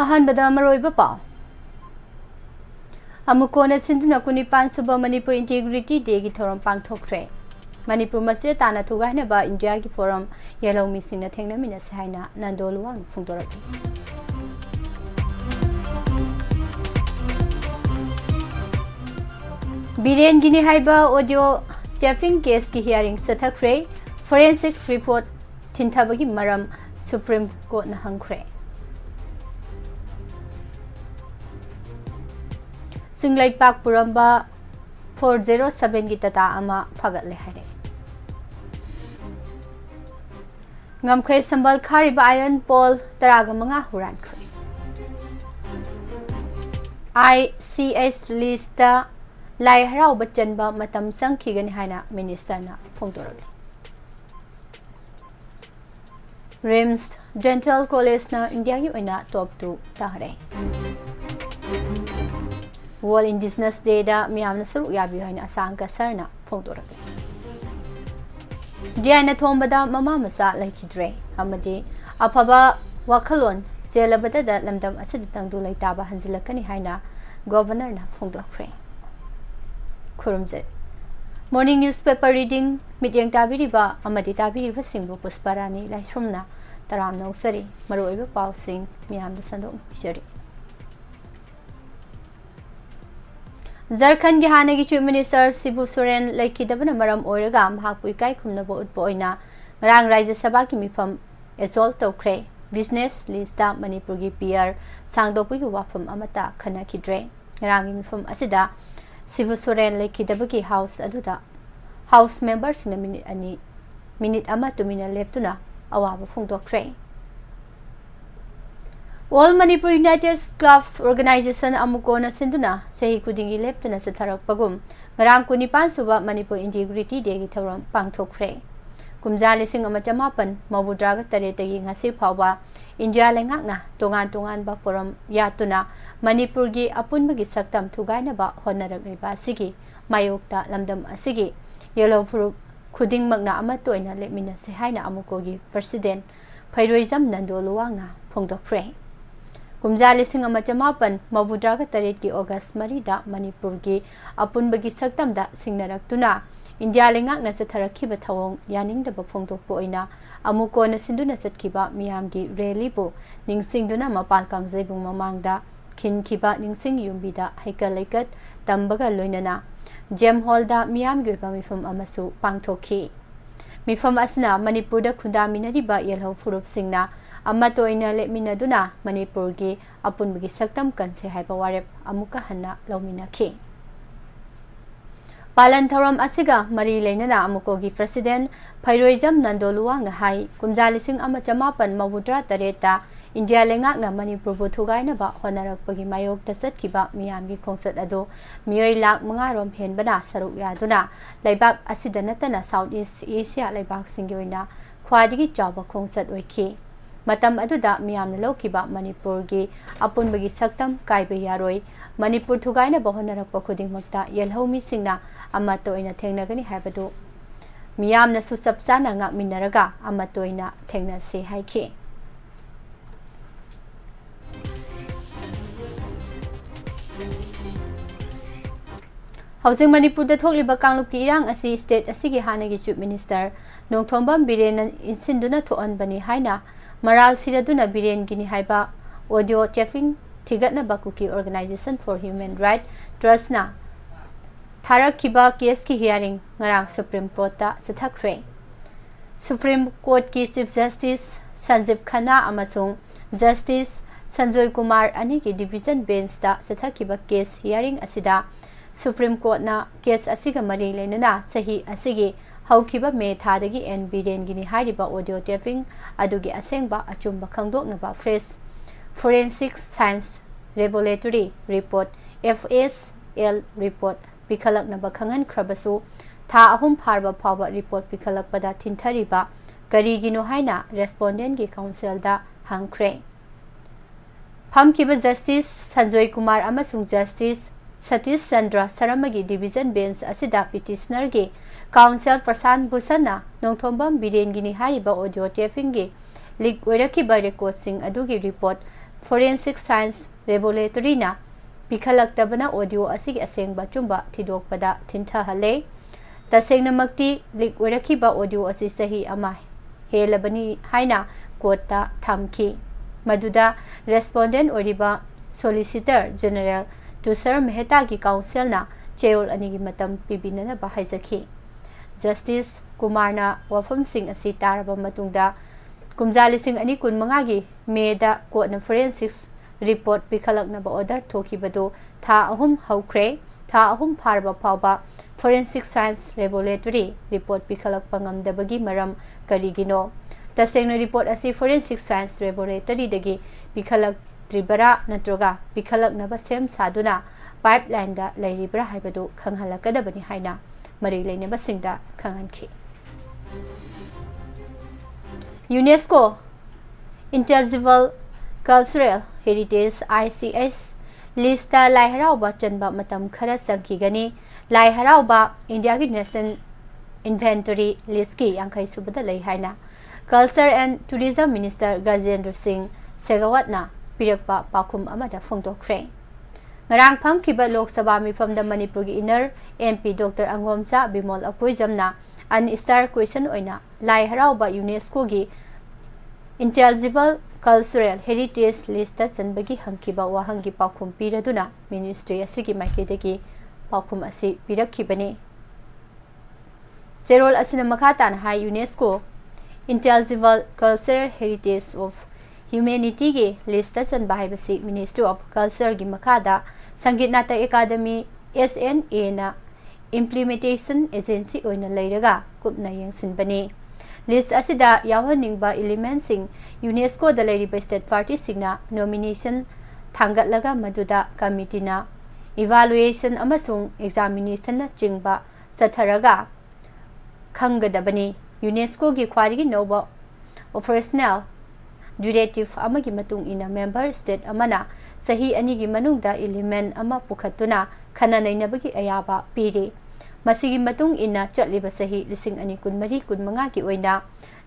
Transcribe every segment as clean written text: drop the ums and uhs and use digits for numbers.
ꯑꯍꯥꯟꯕꯗ ꯃꯔꯨꯑꯣꯏꯕ ꯄꯥꯎ ꯑꯃꯨꯛꯀꯣꯟꯅ ꯁꯤꯟꯗꯨꯅ ꯀꯨꯟꯅꯤꯄꯥꯟ ꯁꯨꯕ ꯃꯅꯤꯄꯨꯔ ꯏꯟꯇꯤꯒ꯭ꯔꯤꯇꯤ ꯗꯦꯒꯤ ꯊꯧꯔꯝ ꯄꯥꯡꯊꯣꯛꯈ꯭ꯔꯦ ꯃꯅꯤꯄꯨꯔ ꯃꯁꯦ ꯇꯥꯟꯅ ꯊꯨꯒꯥꯏꯅꯕ ꯏꯟꯗꯤꯌꯥꯒꯤ ꯐꯣꯔꯝ ꯌꯦꯜꯍꯧꯃꯤꯁꯤꯡꯅ ꯊꯦꯡꯅꯃꯤꯟꯅꯁꯤ ꯍꯥꯏꯅ ꯅꯟꯗꯣ ꯂꯨꯋꯥꯡꯅ ꯐꯣꯡꯗꯣꯔꯛꯂꯤ ꯕꯤꯔꯦꯟꯒꯤꯅꯤ ꯍꯥꯏꯕ ꯑꯣꯗꯤꯑꯣ ꯇꯦꯄꯤꯡ ꯀꯦꯁꯀꯤ ꯍꯤꯌꯥꯔꯤꯡ ꯆꯠꯊꯈ꯭ꯔꯦ ꯐꯣꯔꯦꯟꯁꯤꯛ ꯔꯤꯄꯣꯔꯠ ꯊꯤꯟꯊꯕꯒꯤ ꯃꯔꯝ ꯁꯨꯄ꯭रीम कोर्टना हंख्रे सिंगलाइपाक पुरंबा 407 की तता अमा फगतले हारे ngamkhai sambal khariba iron pole taraga manga hurankhre ICS list lai harau bachanba matam sangkhigani haina minister na phongdorali RIMS Dental College na India ki oina top 2 tahare World Indigenous Day da miyamna saru yabi haina asang ka sarna phongdorali Diana thombada mama masa laikidre amadi afaba wakhalon jelabada da lamdam asidi tangdu laitaba hanjilakani haina governor na phongdokre khurumje Morning newspaper reading midyang tabiriba amadi tabiriba singbu pusparani laisrumna taram nausari maroiba paw sing miyamda sandom pishari Jharkhand ki hanagi chief minister Shibu Soren laikidabana maram oiraga mahakpu ikai khumnaba utpa oina ngarang rajya sabha ki mifam assault tokre business list da Manipur gi PR sangdokpu gi WAPHAM amata khanakidre ngarang mifam asida Shibu Soren laikidabagi house aduda house members na minute ama tumina leptuna awaba phongdokre All Manipur United Clubs Organization amukona sinduna chahi kudingi leptuna satharak pagum ngarang kunipan suba Manipur Integrity Day gi thawram pangthokre kumja lising ama chamapan mabudraga taretagi ngasi phawba India lengakna tongan ba forum yatuna Manipur gi apunba gi saktam thugaina ba honarak leba sigi mayokta lamdam asigi yellow fruit khuding magna ama toina lemina se haina amuko gi president phairoizam nando luwangna phongdokre kumja lising ama chamapan mabudraga taret ki August marida Manipur gi apunba gi saktam da singnarak tuna India lengakna se tharakhiba thawong yaningda ba phongdokpo oina amuko na sinduna chatkhiba miyamgi rally bu ningsingduna mapal kangjebung mamangda khinkhiba ningsing yumbida haikal laikat tambaga loinana Gem Hall da miyam gi mifam amasu pangthokhi mifam asna Manipur da khundaminari ba yelho furup singna amato ina leminaduna Manipur gi apunbagi saktam kanse haiba warep amuka hanna lauminakhi Palan Tharam asiga mari leinana amuko gi president Phairoizam Nandoluwang na hai kumjalising ama chamapan mawudra tareta India lengakna Manipur bu thugaina ba honarakpagi mayok ta satkhiba miyamgi khongsat ado miyoi lak manga rom henbana saruk yaduna laibak asida natana South East Asia laibak singi oina khwadigi chawba khongsat oikhi matam aduda miyamna lokhiba Manipur gi apunbagi saktam kaibe yaroi Manipur thugaina ba honarakpa khudingmakta yelhomi singna amato oina thengnagani haibadu miyamna su chapchana ngakminaraga amato oina thengnasi haikhi Housing Manipur da thokliba kanglup ki irang asi state asigi hanagi chief minister nongthombam biren insinduna thoanbani haina maral siraduna biren gini haiba audio taping thigatna bakuki organization for human right trust na tharakhiba case ki hearing ngarang Supreme Court ta sathakre Supreme Court ki Chief Justice Sanjeev Khanna amasung Justice Sanjoy Kumar ani ki division bench ta sathakhiba case hearing asida Supreme Court na case asiga mari leinana sahi asigi haukiba me thadagi en biren gini hariba audio taping adugi asengba achumba khangdoknaba fresh forensic science regulatory report FSL report pikhalaknaba khangan khrabasu tha ahum pharba phawba report pikhalakpada thinthariba karigino haina respondent gi council da hangkhre phamkiba Justice Sanjoy Kumar amasung Justice Satish Chandra Saramagi division bench asida petitioner gi council Prasan Bhusana nongthombam biren gini hariba audio taping gi leak oiraki ba record sing adugi report forensic science laboratory na pikhalaktaba audio asigi asengba chumba thidokpada thinthahalle tasengnamakti leak oirakiba audio asi sahi ama helabani haina kota thamki maduda respondent oriba solicitor general Tushar Mehta ki council na cheol anigi matam pibinana ba haizaki Justice Kumarna wafam sing asi taraba matungda kumjali sing ani kun mangagi meda court na forensics report pikhalakna ba order thoki bado tha ahum haukre tha ahum pharba phawba forensic science laboratory report pikhalak pangam dabagi maram karigino tasengna report asi forensic science laboratory dagi pikhalak tribara natroga pikhalak naba sem saduna pipeline da lairibra haibadu khanghalakadabani haina mari leineba singda khanghanki UNESCO Intangible Cultural Heritage ICS lista lai harauba chanba matam khara sangkigani lai harauba India ki national inventory list ki yankai subada lai haina Culture and Tourism Minister Gajendra Singh Segawatna pirakpa pakum amada phongtokre ngarang phangkiba Lok Sabha mifamda Manipur gi inner MP Dr Angomcha Bimol Apoijamna an star question oina lai harauba UNESCO gi Intangible Cultural Heritage list chanbagi hangkiba wahang gi pakum piraduna ministry asigi maikidagi pakum asi pirakkibani Cherol asina makhatan hai UNESCO Intangible Cultural Heritage of Humanity ge list chan bahibasi Ministry of Culture gi makhada Sangit Nata Academy SNA na implementation agency oina leiraga kupna yengsinbani list asida yawhaningba elements sing UNESCO da leiriba state party singna nomination thangatlaga maduda committee na evaluation amasung examination na chingba satharaga khangadabani UNESCO gi khwarigi noba operational directive amagi matung ina member state amana sahi ani gi manungda element ama pukhatuna khana nainabagi ayaba piri masigi matung ina chatliba sahi lising ani kunmari kunmanga ki oina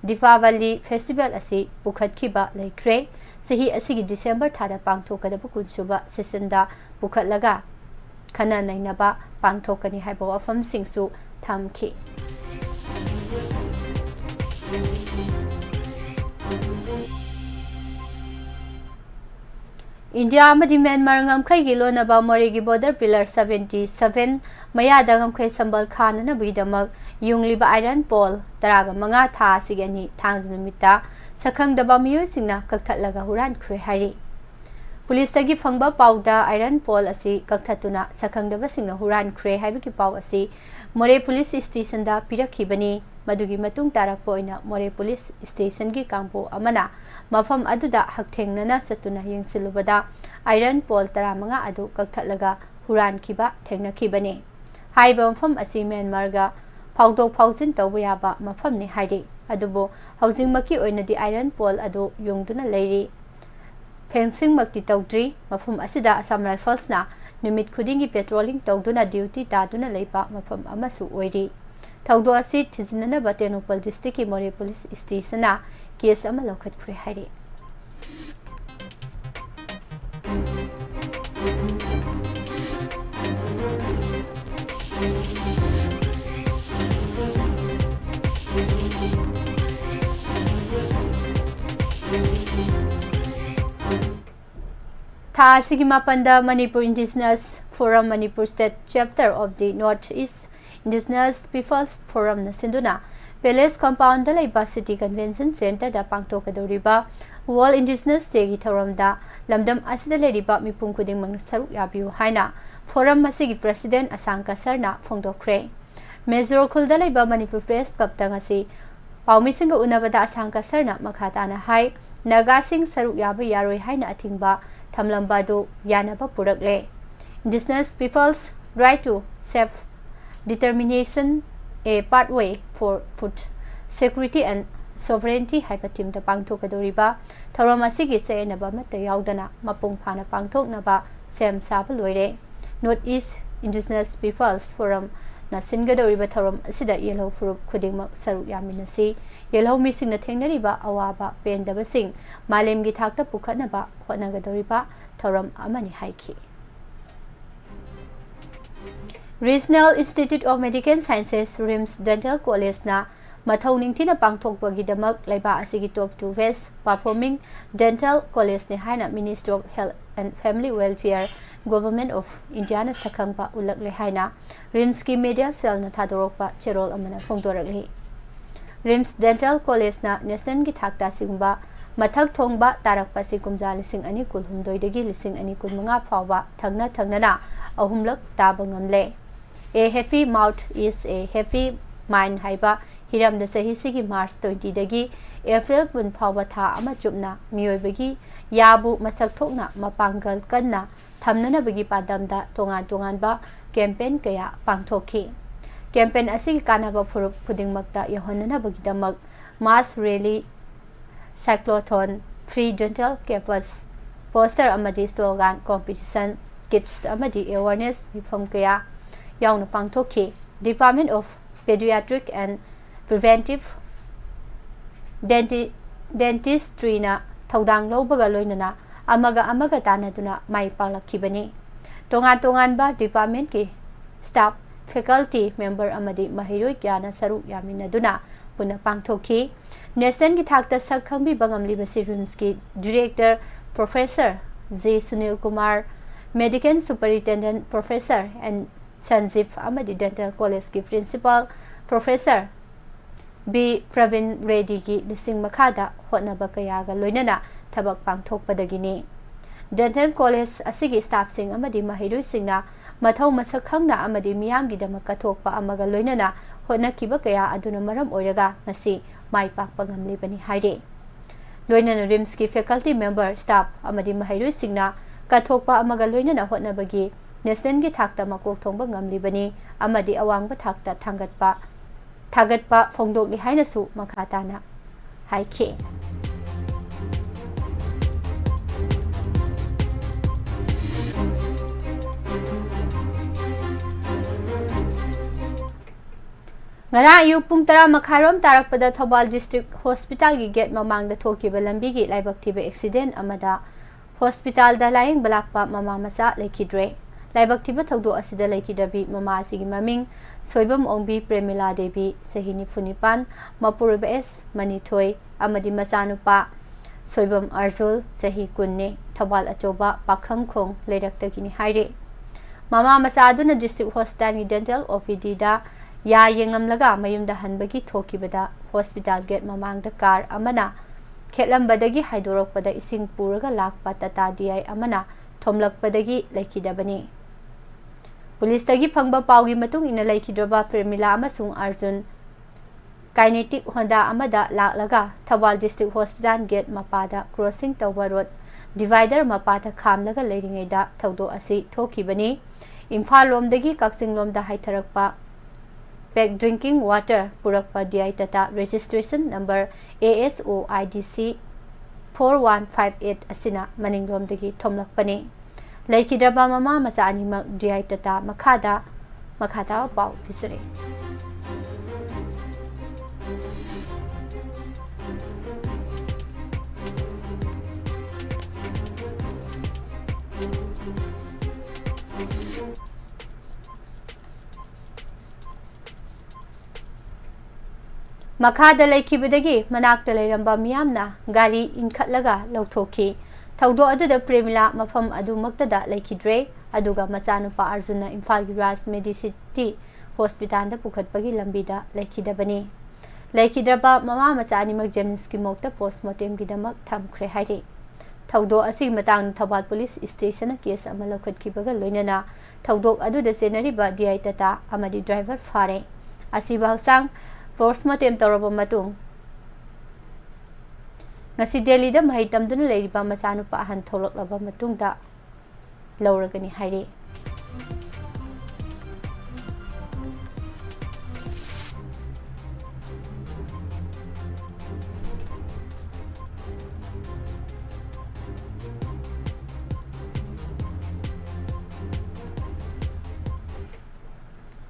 Diwali festival asi pukhatkiba laikre sahi asigi December thada pangthokadaba kunsuba sessionda pukhatlaga khana nainaba pangthokani haiba wafam singsu thamki India amadi Myanmar ngamkhai gi lonaba morigi border pillar 77 mayada ngamkhai sambal khan na bidamak yungliba iron pole taraga manga tha sigani thangjnumita sakhang daba miyo singna kakthatlaga huran khre hairi police tagi phangba pauda iron pole asi kakthatuna sakhang daba singna huran khre haibiki pau asi more police station da pirakhibani madugi matung tarak poina more police station gi kampo amana mafam aduda hakthengnana satuna yengsilubada iron pole taramanga adu kakthatlaga huran khiba thengnakhibani haiba mafam asi Myanmar ga phawdok phawjin tawba yaba mafam ni hairi adubo housing maki oina di iron pole adu yongduna leiri fencing makti tawdri mafam asida Assam Rifles na numit khudingi patrolling tawduna duty taduna leipa mafam amasu oiri thawdo asi thizinana Batenopal district ki more police station na case ama lokhat khre hairi Tha asigi mapanda Manipur Indigenous Forum Manipur State Chapter of the Northeast Indigenous Peoples Forum na sinduna Palace Compound da laiba City Convention Center da pangthokadoriba World Indigenous Day gi thoram da lamdam asida leriba mipum khuding mang saruk yabiu haina forum masigi president Asangka Sarna phongdokre Major khulda laiba Manipur Press Club tangasi paumi singa unabada Asangka Sarna makhata na hai naga sing saruk yaba yaroi haina athingba thamlambadu yanaba purakle Indigenous people's right to self determination a pathway for food security and sovereignty haipatim da pangthokadoriba thoram asigi senaba mata yaudana mapung phana pangthoknaba sem saba loire Northeast Indigenous Peoples Forum na singadoriba thoram asida yellow furup khudingmak saruk yaminasi ꯌꯦꯜꯍꯧꯃꯤꯁꯤꯡꯅ ꯊꯦꯡꯅꯔꯤꯕ ꯑꯋꯥꯕ ꯄꯦꯟꯗꯕꯁꯤꯡ ꯃꯥꯂꯦꯝꯒꯤ ꯊꯥꯛꯇ ꯄꯨꯈꯠꯅꯕ ꯍꯣꯠꯅꯒꯗꯧꯔꯤꯕ ꯊꯧꯔꯝ ꯑꯃꯅꯤ ꯍꯥꯏꯈꯤ꯫ Regional institute of medical sciences RIMS dental ꯀꯣꯂꯦꯖꯅ ꯃꯊꯧ ꯅꯤꯡꯊꯤꯅ ꯄꯥꯡꯊꯣꯛꯄꯒꯤꯗꯃꯛ ꯂꯩꯕꯥꯛ ꯑꯁꯤꯒꯤ ꯇꯣꯞ 2 ꯕꯦꯁ ꯄꯔꯐꯣꯔꯃꯤꯡ ꯗꯦꯟꯇꯦꯜ ꯀꯣꯂꯦꯖꯅꯤ ꯍꯥꯏꯅ ministry of health and family welfare government of ꯏꯟꯗꯤꯌꯥꯅ ꯁꯛꯈꯪꯕ ꯎꯠꯂꯛꯂꯦ ꯍꯥꯏꯅ ꯔꯤꯝꯁꯀꯤ ꯃꯦꯗꯤꯌꯥ ꯁꯦꯜꯅ ꯊꯥꯗꯣꯔꯛꯄ ꯆꯦꯔꯣꯜ ꯑꯃꯅ ꯐꯣꯡꯗꯣꯔꯛꯂꯤ꯫ ꯔꯤꯝꯁ ꯗꯦꯟꯇꯦꯜ ꯀꯣꯂꯦꯖꯅ ꯅꯦꯁꯅꯦꯜꯒꯤ ꯊꯥꯛꯇ ꯑꯁꯤꯒꯨꯝꯕ ꯃꯊꯛ ꯊꯣꯡꯕ ꯇꯥꯔꯛꯄ ꯑꯁꯤ ꯀꯨꯝꯖꯥ 2019ꯗꯒꯤ 2025 ꯐꯥꯎꯕ ꯊꯪꯅ ꯊꯪꯅꯅ ꯑꯍꯨꯝꯂꯛ ꯇꯥꯕ ꯉꯝꯂꯦ꯫ A happy mouth is a happy mind ꯍꯥꯏꯕ ꯍꯤꯔꯝꯗ ꯆꯍꯤꯁꯤꯒꯤ ꯃꯥꯔꯆ 20ꯗꯒꯤ ꯑꯦꯄ꯭ꯔꯤꯜ 10 ꯐꯥꯎꯕ ꯊꯥ ꯑꯃ ꯆꯨꯞꯅ ꯃꯤꯑꯣꯏꯕꯒꯤ ꯌꯥꯕꯨ ꯃꯁꯛ ꯊꯣꯛꯅ ꯃꯄꯥꯡꯒꯜ ꯀꯟꯅ ꯊꯝꯅꯅꯕꯒꯤ ꯄꯥꯟꯗꯝꯗ ꯇꯣꯉꯥꯟ ꯇꯣꯉꯥꯟꯕ ꯀꯦꯝꯄꯦꯟ ꯀꯌꯥ ꯄꯥꯡꯊꯣꯛꯈꯤ꯫ ꯀꯦꯝꯄꯦꯟ ꯑꯁꯤꯒꯤ ꯀꯥꯟꯅꯕ ꯐꯨꯔꯨꯞ ꯈꯨꯗꯤꯡꯃꯛꯇ ꯌꯧꯍꯟꯅꯅꯕꯒꯤꯗꯃꯛ mass rally, cyclothon, free dental camps, poster ꯑꯃꯗꯤ ꯁ꯭ꯂꯣꯒꯥꯟ ꯀꯣꯝꯄꯤꯇꯤꯁꯟ, ꯀꯤꯠꯁ ꯑꯃꯗꯤ ꯑꯦꯋꯥꯔꯅꯦꯁ ꯃꯤꯐꯝ ꯀꯌꯥ ꯌꯥꯎꯅ ꯄꯥꯡꯊꯣꯛꯈꯤ꯫ Department of paediatric and preventive ꯗꯦꯟꯇꯤꯁꯇ꯭ꯔꯤꯅ ꯊꯧꯗꯥꯡ ꯂꯧꯕꯒ ꯂꯣꯏꯅꯅ ꯑꯃꯒ ꯇꯥꯟꯅꯗꯨꯅ ꯃꯥꯏ ꯄꯥꯛꯂꯛꯈꯤꯕꯅꯤ꯫ ꯇꯣꯉꯥꯟ ꯇꯣꯉꯥꯟꯕ ꯗꯤꯄꯥꯔꯠꯃꯦꯟꯠꯀꯤ ꯁ꯭ꯇꯥꯐ, ꯐꯦꯀꯜꯇꯤ ꯃꯦꯝꯕꯔ ꯑꯃꯗꯤ ꯃꯍꯩꯔꯣꯏ ꯀꯌꯥꯅ ꯁꯔꯨꯛ ꯌꯥꯃꯤꯟꯅꯗꯨꯅ ꯄꯨꯟꯅ ꯄꯥꯡꯊꯣꯛꯈꯤ꯫ ꯅꯦꯁꯅꯦꯜꯒꯤ ꯊꯥꯛꯇ ꯁꯛ ꯈꯪꯕꯤꯕ ꯉꯝꯂꯤꯕꯁꯤ ꯔꯤꯝꯁꯀꯤ director professor G. Sunil Kumar, medical superintendent professor N Sanjib ꯑꯃꯗꯤ ꯗꯦꯟꯇꯦꯜ ꯀꯣꯂꯦꯖꯀꯤ ꯄ꯭ꯔꯤꯟꯁꯤꯄꯥꯜ ꯄ꯭ꯔꯣꯐꯦꯁꯔ ꯕꯤ. ꯄ꯭ꯔꯕꯤꯟ ꯔꯦꯗꯤꯒꯤ ꯂꯤꯁꯤꯡ ꯃꯈꯥꯗ ꯍꯣꯠꯅꯕ ꯀꯌꯥꯒ ꯂꯣꯏꯅꯅ ꯊꯕꯛ ꯄꯥꯡꯊꯣꯛꯄꯗꯒꯤꯅꯤ꯫ ꯗꯦꯟꯇꯦꯜ ꯀꯣꯂꯦꯖ ꯑꯁꯤꯒꯤ ꯁ꯭ꯇꯥꯐꯁꯤꯡ ꯑꯃꯗꯤ ꯃꯍꯩꯔꯣꯏꯁꯤꯡꯅ ꯃꯊꯧ ꯃꯁꯛ ꯈꯪꯅ ꯑꯃꯗꯤ ꯃꯤꯌꯥꯝꯒꯤꯗꯃꯛ ꯀꯠꯊꯣꯛꯄ ꯑꯃꯒ ꯂꯣꯏꯅꯅ ꯍꯣꯠꯅꯈꯤꯕ ꯀꯌꯥ ꯑꯗꯨꯅ ꯃꯔꯝ ꯑꯣꯏꯔꯒ ꯉꯁꯤ ꯃꯥꯏ ꯄꯥꯛꯄ ꯉꯝꯂꯤꯕꯅꯤ ꯍꯥꯏꯔꯤ꯫ ꯂꯣꯏꯅꯅ ꯔꯤꯝꯁꯀꯤ ꯐꯦꯀꯜꯇꯤ ꯃꯦꯝꯕꯔ, ꯁ꯭ꯇꯥꯐ ꯑꯃꯗꯤ ꯃꯍꯩꯔꯣꯏꯁꯤꯡꯅ ꯀꯠꯊꯣꯛꯄ ꯑꯃꯒ ꯂꯣꯏꯅꯅ ꯍꯣꯠꯅꯕꯒꯤ ꯅꯦꯁꯅꯦꯜꯒꯤ ꯊꯥꯛꯇ ꯃꯀꯣꯛ ꯊꯣꯡꯕ ꯉꯝꯂꯤꯕꯅꯤ ꯑꯃꯗꯤ ꯑꯋꯥꯡꯕ ꯊꯥꯛꯇ ꯊꯥꯒꯠꯄ ꯐꯣꯡꯗꯣꯛꯂꯤ ꯍꯥꯏꯅꯁꯨ ꯃꯈꯥ ꯇꯥꯅ ꯍꯥꯏꯈꯤ꯫ ꯉꯔꯥꯡ ꯑꯌꯨꯛ ꯄꯨꯡ 10:30 ꯇꯥꯔꯛꯄꯗ ꯊꯧꯕꯥꯜ ꯗꯤꯁꯇ꯭ꯔꯤꯛ ꯍꯣꯁꯄꯤꯇꯥꯜꯒꯤ ꯒꯦꯠ ꯃꯃꯥꯡꯗ ꯊꯣꯛꯈꯤꯕ ꯂꯝꯕꯤꯒꯤ ꯂꯥꯏꯕꯛ ꯊꯤꯕ ꯑꯦꯛꯁꯤꯗꯦꯟꯠ ꯑꯃꯗ ꯍꯣꯁꯄꯤꯇꯥꯜꯗ ꯂꯥꯌꯦꯡꯕ ꯂꯥꯛꯄ ꯃꯃꯥ ꯃꯆꯥ ꯂꯩꯈꯤꯗ꯭ꯔꯦ꯫ ꯂꯥꯏꯕꯛ ꯊꯤꯕ ꯊꯧꯗꯣꯛ ꯑꯁꯤꯗ ꯂꯩꯈꯤꯗ꯭ꯔꯕꯤ ꯃꯃꯥ ꯑꯁꯤꯒꯤ ꯃꯃꯤꯡ ꯁꯣꯏꯕꯝ ꯑꯣꯡꯕꯤ ꯄ꯭ꯔꯦꯃꯤꯂꯥ ꯗꯦꯕꯤ, ꯆꯍꯤ 94, ꯃꯄꯨꯔꯣꯏꯕ ꯑꯦꯁ. ꯃꯅꯤꯊꯣꯏ ꯑꯃꯗꯤ ꯃꯆꯥꯅꯨꯄꯥ ꯁꯣꯏꯕꯝ ꯑꯔꯖꯨꯜ, ꯆꯍꯤ 10ꯅꯤ, ꯊꯧꯕꯥꯜ ꯑꯆꯧꯕ ꯄꯥꯈꯪꯈꯣꯡ ꯂꯩꯔꯛꯇꯒꯤꯅꯤ ꯍꯥꯏꯔꯤ꯫ ꯃꯃꯥ ꯃꯆꯥ ꯑꯗꯨꯅ ꯗꯤꯁꯇ꯭ꯔꯤꯛ ꯍꯣꯁꯄꯤꯇꯥꯜꯒꯤ ꯗꯦꯟꯇꯦꯜ OPDꯗ ꯌꯥ ꯌꯦꯡꯂꯝꯂꯒ ꯃꯌꯨꯝꯗ ꯍꯟꯕꯒꯤ ꯊꯣꯛꯈꯤꯕꯗ ꯍꯣꯁꯄꯤꯇꯥꯜ ꯒꯦꯠ ꯃꯃꯥꯡꯗ ꯀꯥꯔ ꯑꯃꯅ ꯈꯦꯠꯂꯝꯕꯗꯒꯤ ꯍꯥꯏꯗꯣꯔꯛꯄꯗ ꯏꯁꯤꯡ ꯄꯨꯔꯒ ꯂꯥꯛꯄ ꯇꯥꯇꯥ DI ꯑꯃꯅ ꯊꯣꯝꯂꯛꯄꯗꯒꯤ ꯂꯩꯈꯤꯗꯕꯅꯤ꯫ ꯄꯨꯂꯤꯁꯇꯒꯤ ꯐꯪꯕ ꯄꯥꯎꯒꯤ ꯃꯇꯨꯡ ꯏꯟꯅ ꯂꯩꯈꯤꯗ꯭ꯔꯕ ꯄ꯭ꯔꯦꯃꯤꯂꯥ ꯑꯃꯁꯨꯡ ꯑꯔꯖꯨꯟ ꯀꯥꯏꯅꯦꯇꯤꯛ ꯍꯣꯟꯗꯥ ꯑꯃꯗ ꯂꯥꯛꯂꯒ ꯊꯧꯕꯥꯜ ꯗꯤꯁꯇ꯭ꯔꯤꯛ ꯍꯣꯁꯄꯤꯇꯥꯜ ꯒꯦꯠ ꯃꯄꯥꯗ ꯀ꯭ꯔꯣꯁꯤꯡ ꯇꯧꯕ ꯔꯣꯗ ꯗꯤꯚꯥꯏꯗꯔ ꯃꯄꯥꯗ ꯈꯥꯝꯂꯒ ꯂꯩꯔꯤꯉꯩꯗ ꯊꯧꯗꯣꯛ ꯑꯁꯤ ꯊꯣꯛꯈꯤꯕꯅꯤ꯫ ꯏꯝꯐꯥꯜ ꯂꯣꯝꯗꯒꯤ ꯀꯛꯆꯤꯡ ꯂꯣꯝꯗ ꯍꯥꯏꯊꯔꯛꯄ ꯄꯦꯛ ꯗ꯭ꯔꯤꯡꯀꯤꯡ ꯋꯥꯇꯔ ꯄꯨꯔꯛꯄ DI Tata registration number ASOIDC 4158 ꯑꯁꯤꯅ ꯃꯅꯤꯡꯂꯣꯝꯗꯒꯤ ꯊꯣꯝꯂꯛꯄꯅꯤ꯫ ꯂꯩꯈꯤꯗ꯭ꯔꯕ ꯃꯃꯥ ꯃꯆꯥ ꯑꯅꯤꯃꯛ DI ꯇꯥꯇꯥ ꯃꯈꯥ ꯇꯥꯕ ꯄꯥꯎ ꯄꯤꯖꯔꯤ꯫ ꯃꯈꯥꯗ ꯂꯩꯈꯤꯕꯗꯒꯤ ꯃꯅꯥꯛꯇ ꯂꯩꯔꯝꯕ ꯃꯤꯌꯥꯝꯅ ꯒꯥꯔꯤ ꯏꯟꯈꯠꯂꯒ ꯂꯧꯊꯣꯛꯈꯤ꯫ ꯊꯧꯗꯣꯛ ꯑꯗꯨꯗ ꯄ꯭ꯔꯦꯃꯤꯂꯥ ꯃꯐꯝ ꯑꯗꯨꯃꯛꯇꯗ ꯂꯩꯈꯤꯗ꯭ꯔꯦ, ꯑꯗꯨꯒ ꯃꯆꯥꯅꯨꯄꯥ ꯑꯔꯖꯨꯟꯅ ꯏꯝꯐꯥꯜꯒꯤ ꯔꯥꯖ ꯃꯦꯗꯤꯁꯤꯇꯤ ꯍꯣꯁꯄꯤꯇꯥꯜꯗ ꯄꯨꯈꯠꯄꯒꯤ ꯂꯝꯕꯤꯗ ꯂꯩꯈꯤꯗꯕꯅꯤ꯫ ꯂꯩꯈꯤꯗ꯭ꯔꯕ ꯃꯃꯥ ꯃꯆꯥ ꯑꯅꯤꯃꯛ ꯖꯦꯅꯤꯝꯁꯀꯤ ꯃꯣꯔꯒꯇ ꯄꯣꯁꯠꯃꯣꯔꯇꯦꯝꯒꯤꯗꯃꯛ ꯊꯝꯈ꯭ꯔꯦ ꯍꯥꯏꯔꯤ꯫ ꯊꯧꯗꯣꯛ ꯑꯁꯤꯒꯤ ꯃꯇꯥꯡꯗ ꯊꯧꯕꯥꯜ ꯄꯨꯂꯤꯁ ꯁ꯭ꯇꯦꯁꯟꯅ ꯀꯦꯁ ꯑꯃ ꯂꯧꯈꯠꯈꯤꯕꯒ ꯂꯣꯏꯅꯅ ꯊꯧꯗꯣꯛ ꯑꯗꯨꯗ ꯆꯦꯟꯅꯔꯤꯕ DI ꯇꯥꯇꯥ ꯑꯃꯗꯤ ꯗ꯭ꯔꯥꯏꯚꯔ ꯐꯥꯔꯦ꯫ ꯑꯁꯤꯕ ꯍꯛꯆꯥꯡ ꯄꯣꯁꯠꯃꯣꯔꯇꯦꯝ ꯇꯧꯔꯕ ꯃꯇꯨꯡ ꯉꯁꯤ ꯗꯦꯜꯂꯤꯗ ꯃꯍꯩ ꯇꯝꯗꯨꯅ ꯂꯩꯔꯤꯕ ꯃꯆꯥꯅꯨꯄꯥ ꯑꯍꯟ ꯊꯣꯛꯂꯛꯂꯕ ꯃꯇꯨꯡꯗ ꯂꯧꯔꯒꯅꯤ ꯍꯥꯏꯔꯤ꯫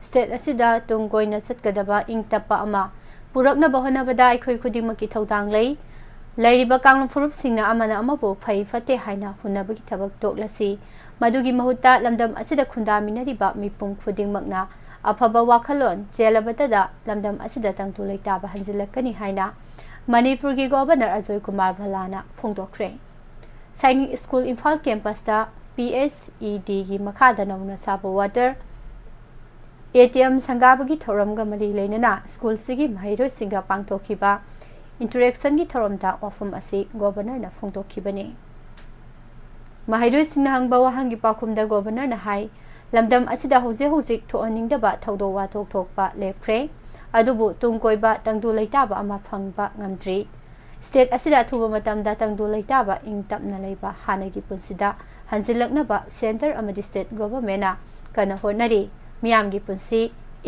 ꯁ꯭ꯇꯦꯠ ꯑꯁꯤꯗ ꯇꯨꯡ ꯀꯣꯏꯅ ꯆꯠꯀꯗꯕ ꯏꯪ ꯇꯞꯄ ꯑꯃ पुरकनब होनबदा अखोई खुदिमकी थौदांग लैरिबा कांगलम फुरुपसिंगना अमना अमबो फै फते हाइना हुनबगी थबक तोक्लसी मदुगी महुत्ता लमदम असिदा खुंदामिनरिबा मिपुंग खुदिंगमकना अफबा वाखलोन चेलबतदा लमदम असिदा तंगतु लैताबा हंजिलकनी हाइना मणिपुर की गवर्नर अजय कुमार भलाना फोंदोक्रे सैनिक स्कूल इम्फाल कैंपसदा PHED की मखादा नौना साबो वाटर ATM संगाबगी थौरमगा मरी लेनना स्कूल सिगी महैरोय सिंगा पांगथोखिबा इंटरेक्शन की थौरमदा वाफम असी गवर्नर ना फोंदोखिबने महैरोय सिंना हंगबा वाहंगी पाखुमदा गवर्नर ना हाई लमदम असिदा हौजे हौजिक थोअनिंगदबा थौदो वाथोक थोकपा लेप्रे अदुबु तुंगकोइबा तंगदु लैताबा अमा फंगबा ngamdri स्टेट असिदा थुबा मतमदा तंगदु लैताबा इंगतपना लैबा हानगी पुंसिदा हंजिलकनबा सेंटर अमदि स्टेट गवर्नमेंटना कना होनरी मियामगी पुंसि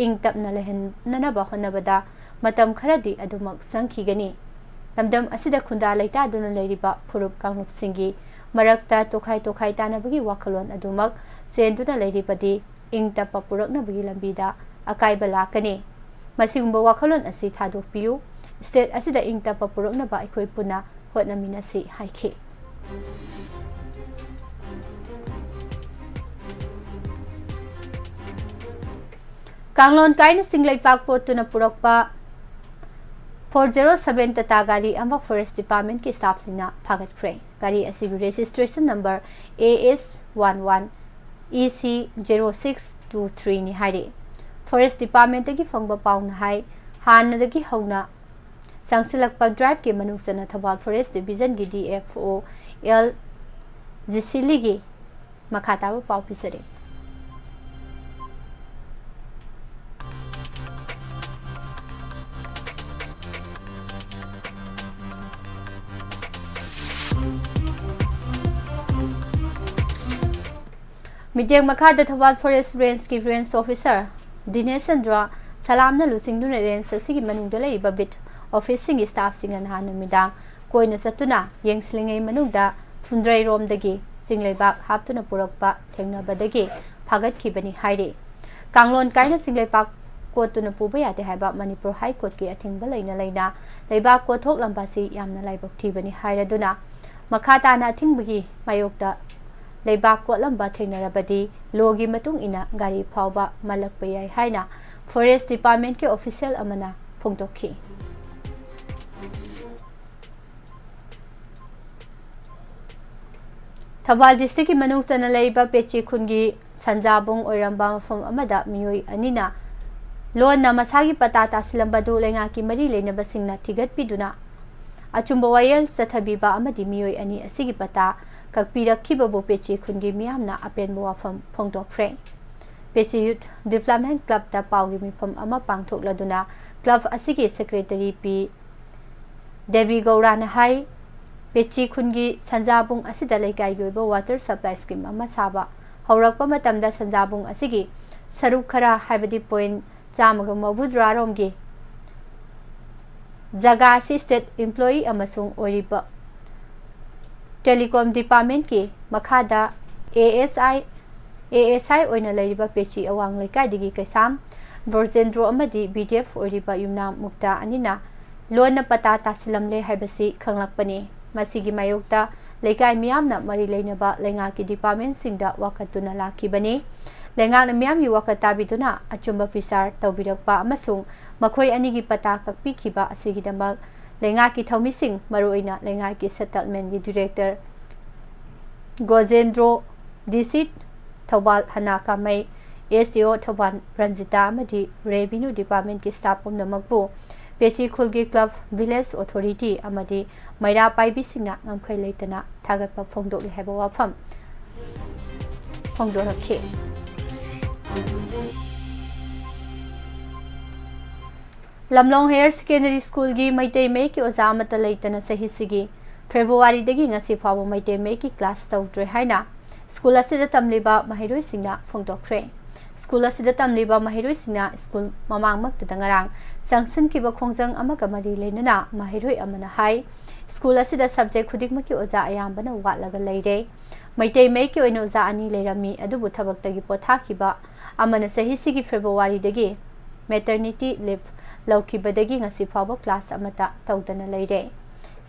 इंगतपना लेहननबा होनबदा मतम खरदी अदुमक संखिगनी लमदम असिदा खुंदा लैतादुना लैरिबा फुरुप कांगनुपसिंगी मरक्ता तोखाई तोखाई तानबगी वाखलोन अदुमक सेंदुना लैरिबदी इंगतपा पुरकनबगी लंबीदा अकाइबा लाकनी मसिगुंबा वाखलोन असी थादोकपियु स्टेट असिदा इंगतपा पुरकनबा अखोई पुना होटनमिनसी हाइखि कांगलोन काइन सिंगलैपाक पोतुना पुरकपा 407 तता गाड़ी अम्बा फॉरेस्ट डिपार्टमेंट की स्टाफ सिंगना फागतख्रे गाड़ी असिगु रजिस्ट्रेशन नंबर AS11 EC0623 नि हाइरे फॉरेस्ट डिपार्टमेंट की फंगबा पाउन हाई हानदगी हौना संगसिलकपा ड्राइव के मनुसना थबाल फॉरेस्ट डिवीजन की DFO L जिसिली की मखाताबा पाउ पिसरे मिडियम मखादा थवाल फॉरेस्ट रेंज की range officer Dinesh Chandra सलामना लुसिंगदुना range असिगी मनुंगदा लैबा bit office सिंग स्टाफ सिंग नहा नुमिदा कोइना सतुना येंगस्लिंगै मनुंगदा फुंद्रै रोमदगी सिंगलैबाक हापतुना पुरकपा थेंगनबदगी फागतखिबनी हाइरे कांगलोन काइना सिंगलैबाक कोर्टुना पुबा यादे हाइबा मणिपुर हाई कोर्ट की अथिंगबा लैना लैबाक कोथोक लंबासी यामना लाइबक थीबनी हाइरदुना मखाताना अथिंगबगी मायोक्ता लेबाक कोलंबा थेंगनरबदी लोगी मतुंग इना गाड़ी फावबा मलकपा याय हाइना फॉरेस्ट डिपार्टमेंट के ऑफिशियल अमना फोंदोखि थबाल डिस्ट्रिक्ट की मनुसना लैबा पेची खुनगी संजाबुंग ओइरंबा मफम अमदा मियोई अनिना लोना मसागी पता तासिलंबदु लेंगा की मरी लेनबसिंगना थिगतपिदुना अचुंबा वायल सथबीबा अमदी मियोई अनि असिगी पता ककपीरखिबबो पेची खुनगी मियामना अपेनबो वाफम फोंदोक्फ्रे पेची यूथ डेवलपमेंट क्लब ता पाउगी मिफम अमा पांगथोकलदुना क्लब असिगी सेक्रेटरी पी देवी गौराना हाई पेची खुनगी संजाबुंग असिदा लेकाइगी ओइबा वाटर सप्लाई स्कीम अमा साबा हौरकपा मतमदा संजाबुंग असिगी सरुक खरा हाइबदी पॉइंट 130 रोमगी जगा असि स्टेट एम्प्लॉई अमसुंग ओइरिबा टेलीकॉम डिपार्टमेंट की मखादा ASI ओइना लैरिबा पेची अवांग लेकाइदगी कैसाम वर्जेंद्रो अमदी BDF ओइरिबा युमना मुक्ता अनिना लोना पता तासिलमले हाइबसी खंगलकपनी मसिगी मायोक्ता लेकाइ मियामना मरी लेनबा लेंगा की डिपार्टमेंट सिंगदा वाकतुना लाखिबनी लेंगा मियाम यु वाकताबिदुना अचुंबा फिसार तौबिरकपा अमसुंग मखोय अनिगी पता ककपिखिबा असिगिदमक लेंगा की थौमिसिंग मरुइना लेंगा की सेटलमेंट की डायरेक्टर गोजेंद्रो DC थौबाल हनाकामै SDO थौबाल रंजिता अमदी रेवेन्यू डिपार्टमेंट की स्टाफ पुमनमकबु पेची खुलगी क्लब विलेज अथॉरिटी अमदी मैरा पाइबिसिंगना ngमखै लेतना थागतपा फोंदोकले हाइबा वाफम फोंदोरखि लमलोंग हायर सेकेंडरी स्कूल की मैतै मे की ओजा मत लेतना सही सिगी फेब्रुवारी दगी ngasi फाव मैतै मे की क्लास तौद्रे हाइना स्कूल असिदा तमलिबा महैरोय सिंगना फोंदोक्ख्रे स्कूल असिदा तमलिबा महैरोय सिंगना स्कूल ममांग मक्तदा ngarang sanction की बखोंजंग अमगा मरी लेनना महैरोय अमना हाई स्कूल असिदा सब्जेक्ट खुदिकमकी ओजा अयामबना वाटलगा लेरे मैतै मे की ओइना ओजा अनि लेरमी अदुबु थबक्तगी पोथाखिबा अमना सही सिगी फेब्रुवारी दगी मैटरनिटी लीव ꯂꯧꯈꯤꯕꯗꯒꯤ ꯉꯁꯤ ꯐꯥꯎꯕ ꯀ꯭ꯂꯥꯁ ꯑꯃꯠꯇ ꯇꯧꯗꯅ ꯂꯩꯔꯦ꯫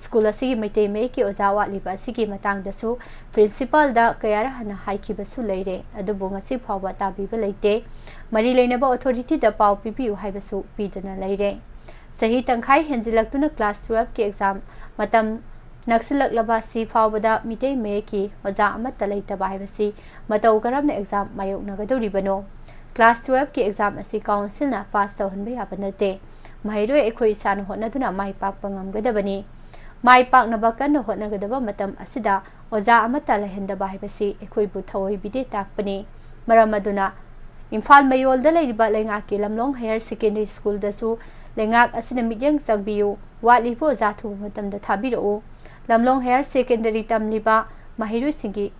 ꯁ꯭ꯀꯨꯜ ꯑꯁꯤꯒꯤ ꯃꯩꯇꯩ ꯃꯌꯦꯛꯀꯤ ꯑꯣꯖꯥ ꯋꯥꯠꯂꯤꯕ ꯑꯁꯤꯒꯤ ꯃꯇꯥꯡꯗꯁꯨ ꯄ꯭ꯔꯤꯟꯁꯤꯄꯥꯜꯗ ꯀꯌꯥꯔꯛ ꯍꯟꯅ ꯍꯥꯏꯈꯤꯕꯁꯨ ꯂꯩꯔꯦ, ꯑꯗꯨꯕꯨ ꯉꯁꯤ ꯐꯥꯎꯕ ꯇꯥꯕꯤꯕ ꯂꯩꯇꯦ꯫ ꯃꯔꯤ ꯂꯩꯅꯕ ꯑꯣꯊꯣꯔꯤꯇꯤꯗ ꯄꯥꯎ ꯄꯤꯕꯤꯌꯨ ꯍꯥꯏꯕꯁꯨ ꯄꯤꯗꯅ ꯂꯩꯔꯦ꯫ ꯆꯍꯤ ꯇꯪꯈꯥꯏ ꯍꯦꯟꯖꯤꯜꯂꯛꯇꯨꯅ ꯀ꯭ꯂꯥꯁ 12ꯀꯤ ꯑꯦꯛꯖꯥꯝ ꯃꯇꯝ ꯅꯛꯁꯤꯜꯂꯛꯂꯕ ꯑꯁꯤ ꯐꯥꯎꯕꯗ ꯃꯤꯇꯩ ꯃꯌꯦꯛꯀꯤ ꯑꯣꯖꯥ ꯑꯃꯠꯇ ꯂꯩꯇꯕ ꯍꯥꯏꯕꯁꯤ ꯃꯇꯧ ꯀꯔꯝꯅ ꯑꯦꯛꯖꯥꯝ ꯃꯥꯌꯣꯛꯅꯒꯗꯧꯔꯤꯕꯅꯣ? ꯀ꯭ꯂꯥꯁ 12ꯀꯤ ꯑꯦꯛꯖꯥꯝ ꯑꯁꯤ ꯀꯥꯎꯟꯁꯤꯜꯅ ꯄꯥꯁ ꯇꯧꯍꯟꯕ ꯌꯥꯕ ꯅꯠꯇꯦ꯫ ꯃꯍꯩꯔꯣꯏ ꯑꯩꯈꯣꯏ ꯏꯁꯥꯅ ꯍꯣꯠꯅꯗꯨꯅ ꯃꯥꯏ ꯄꯥꯛꯄ ꯉꯝꯒꯗꯕꯅꯤ꯫ ꯃꯥꯏ ꯄꯥꯛꯅꯕ ꯀꯟꯅ ꯍꯣꯠꯅꯒꯗꯕ ꯃꯇꯝ ꯑꯁꯤꯗ ꯑꯣꯖꯥ ꯑꯃꯠꯇ ꯂꯩꯍꯟꯗꯕ ꯍꯥꯏꯕꯁꯤ ꯑꯩꯈꯣꯏꯕꯨ ꯊꯑꯣꯏꯕꯤꯗꯦ ꯇꯥꯛꯄꯅꯤ꯫ ꯃꯔꯝ ꯑꯗꯨꯅ ꯏꯝꯐꯥꯜ ꯃꯌꯣꯜꯗ ꯂꯩꯔꯤꯕ ꯂꯩꯉꯥꯛꯀꯤ ꯂꯝꯂꯣꯡ ꯍꯥꯌꯔ ꯁꯦꯀꯦꯟꯗꯔꯤ ꯁ꯭ꯀꯨꯜꯗꯁꯨ ꯂꯩꯉꯥꯛ ꯑꯁꯤꯅ ꯃꯤꯠꯌꯦꯡ ꯆꯪꯕꯤꯌꯨ, ꯋꯥꯠꯂꯤꯕ ꯑꯣꯖꯥ ꯊꯨꯕ ꯃꯇꯝꯗ ꯊꯥꯕꯤꯔꯛꯎ, ꯂꯝꯂꯣꯡ ꯍꯥꯌꯔ ꯁꯦꯀꯦꯟꯗꯔꯤ ꯇꯝꯂꯤꯕ ꯃꯍꯩꯔꯣꯏꯁꯤꯡꯒꯤ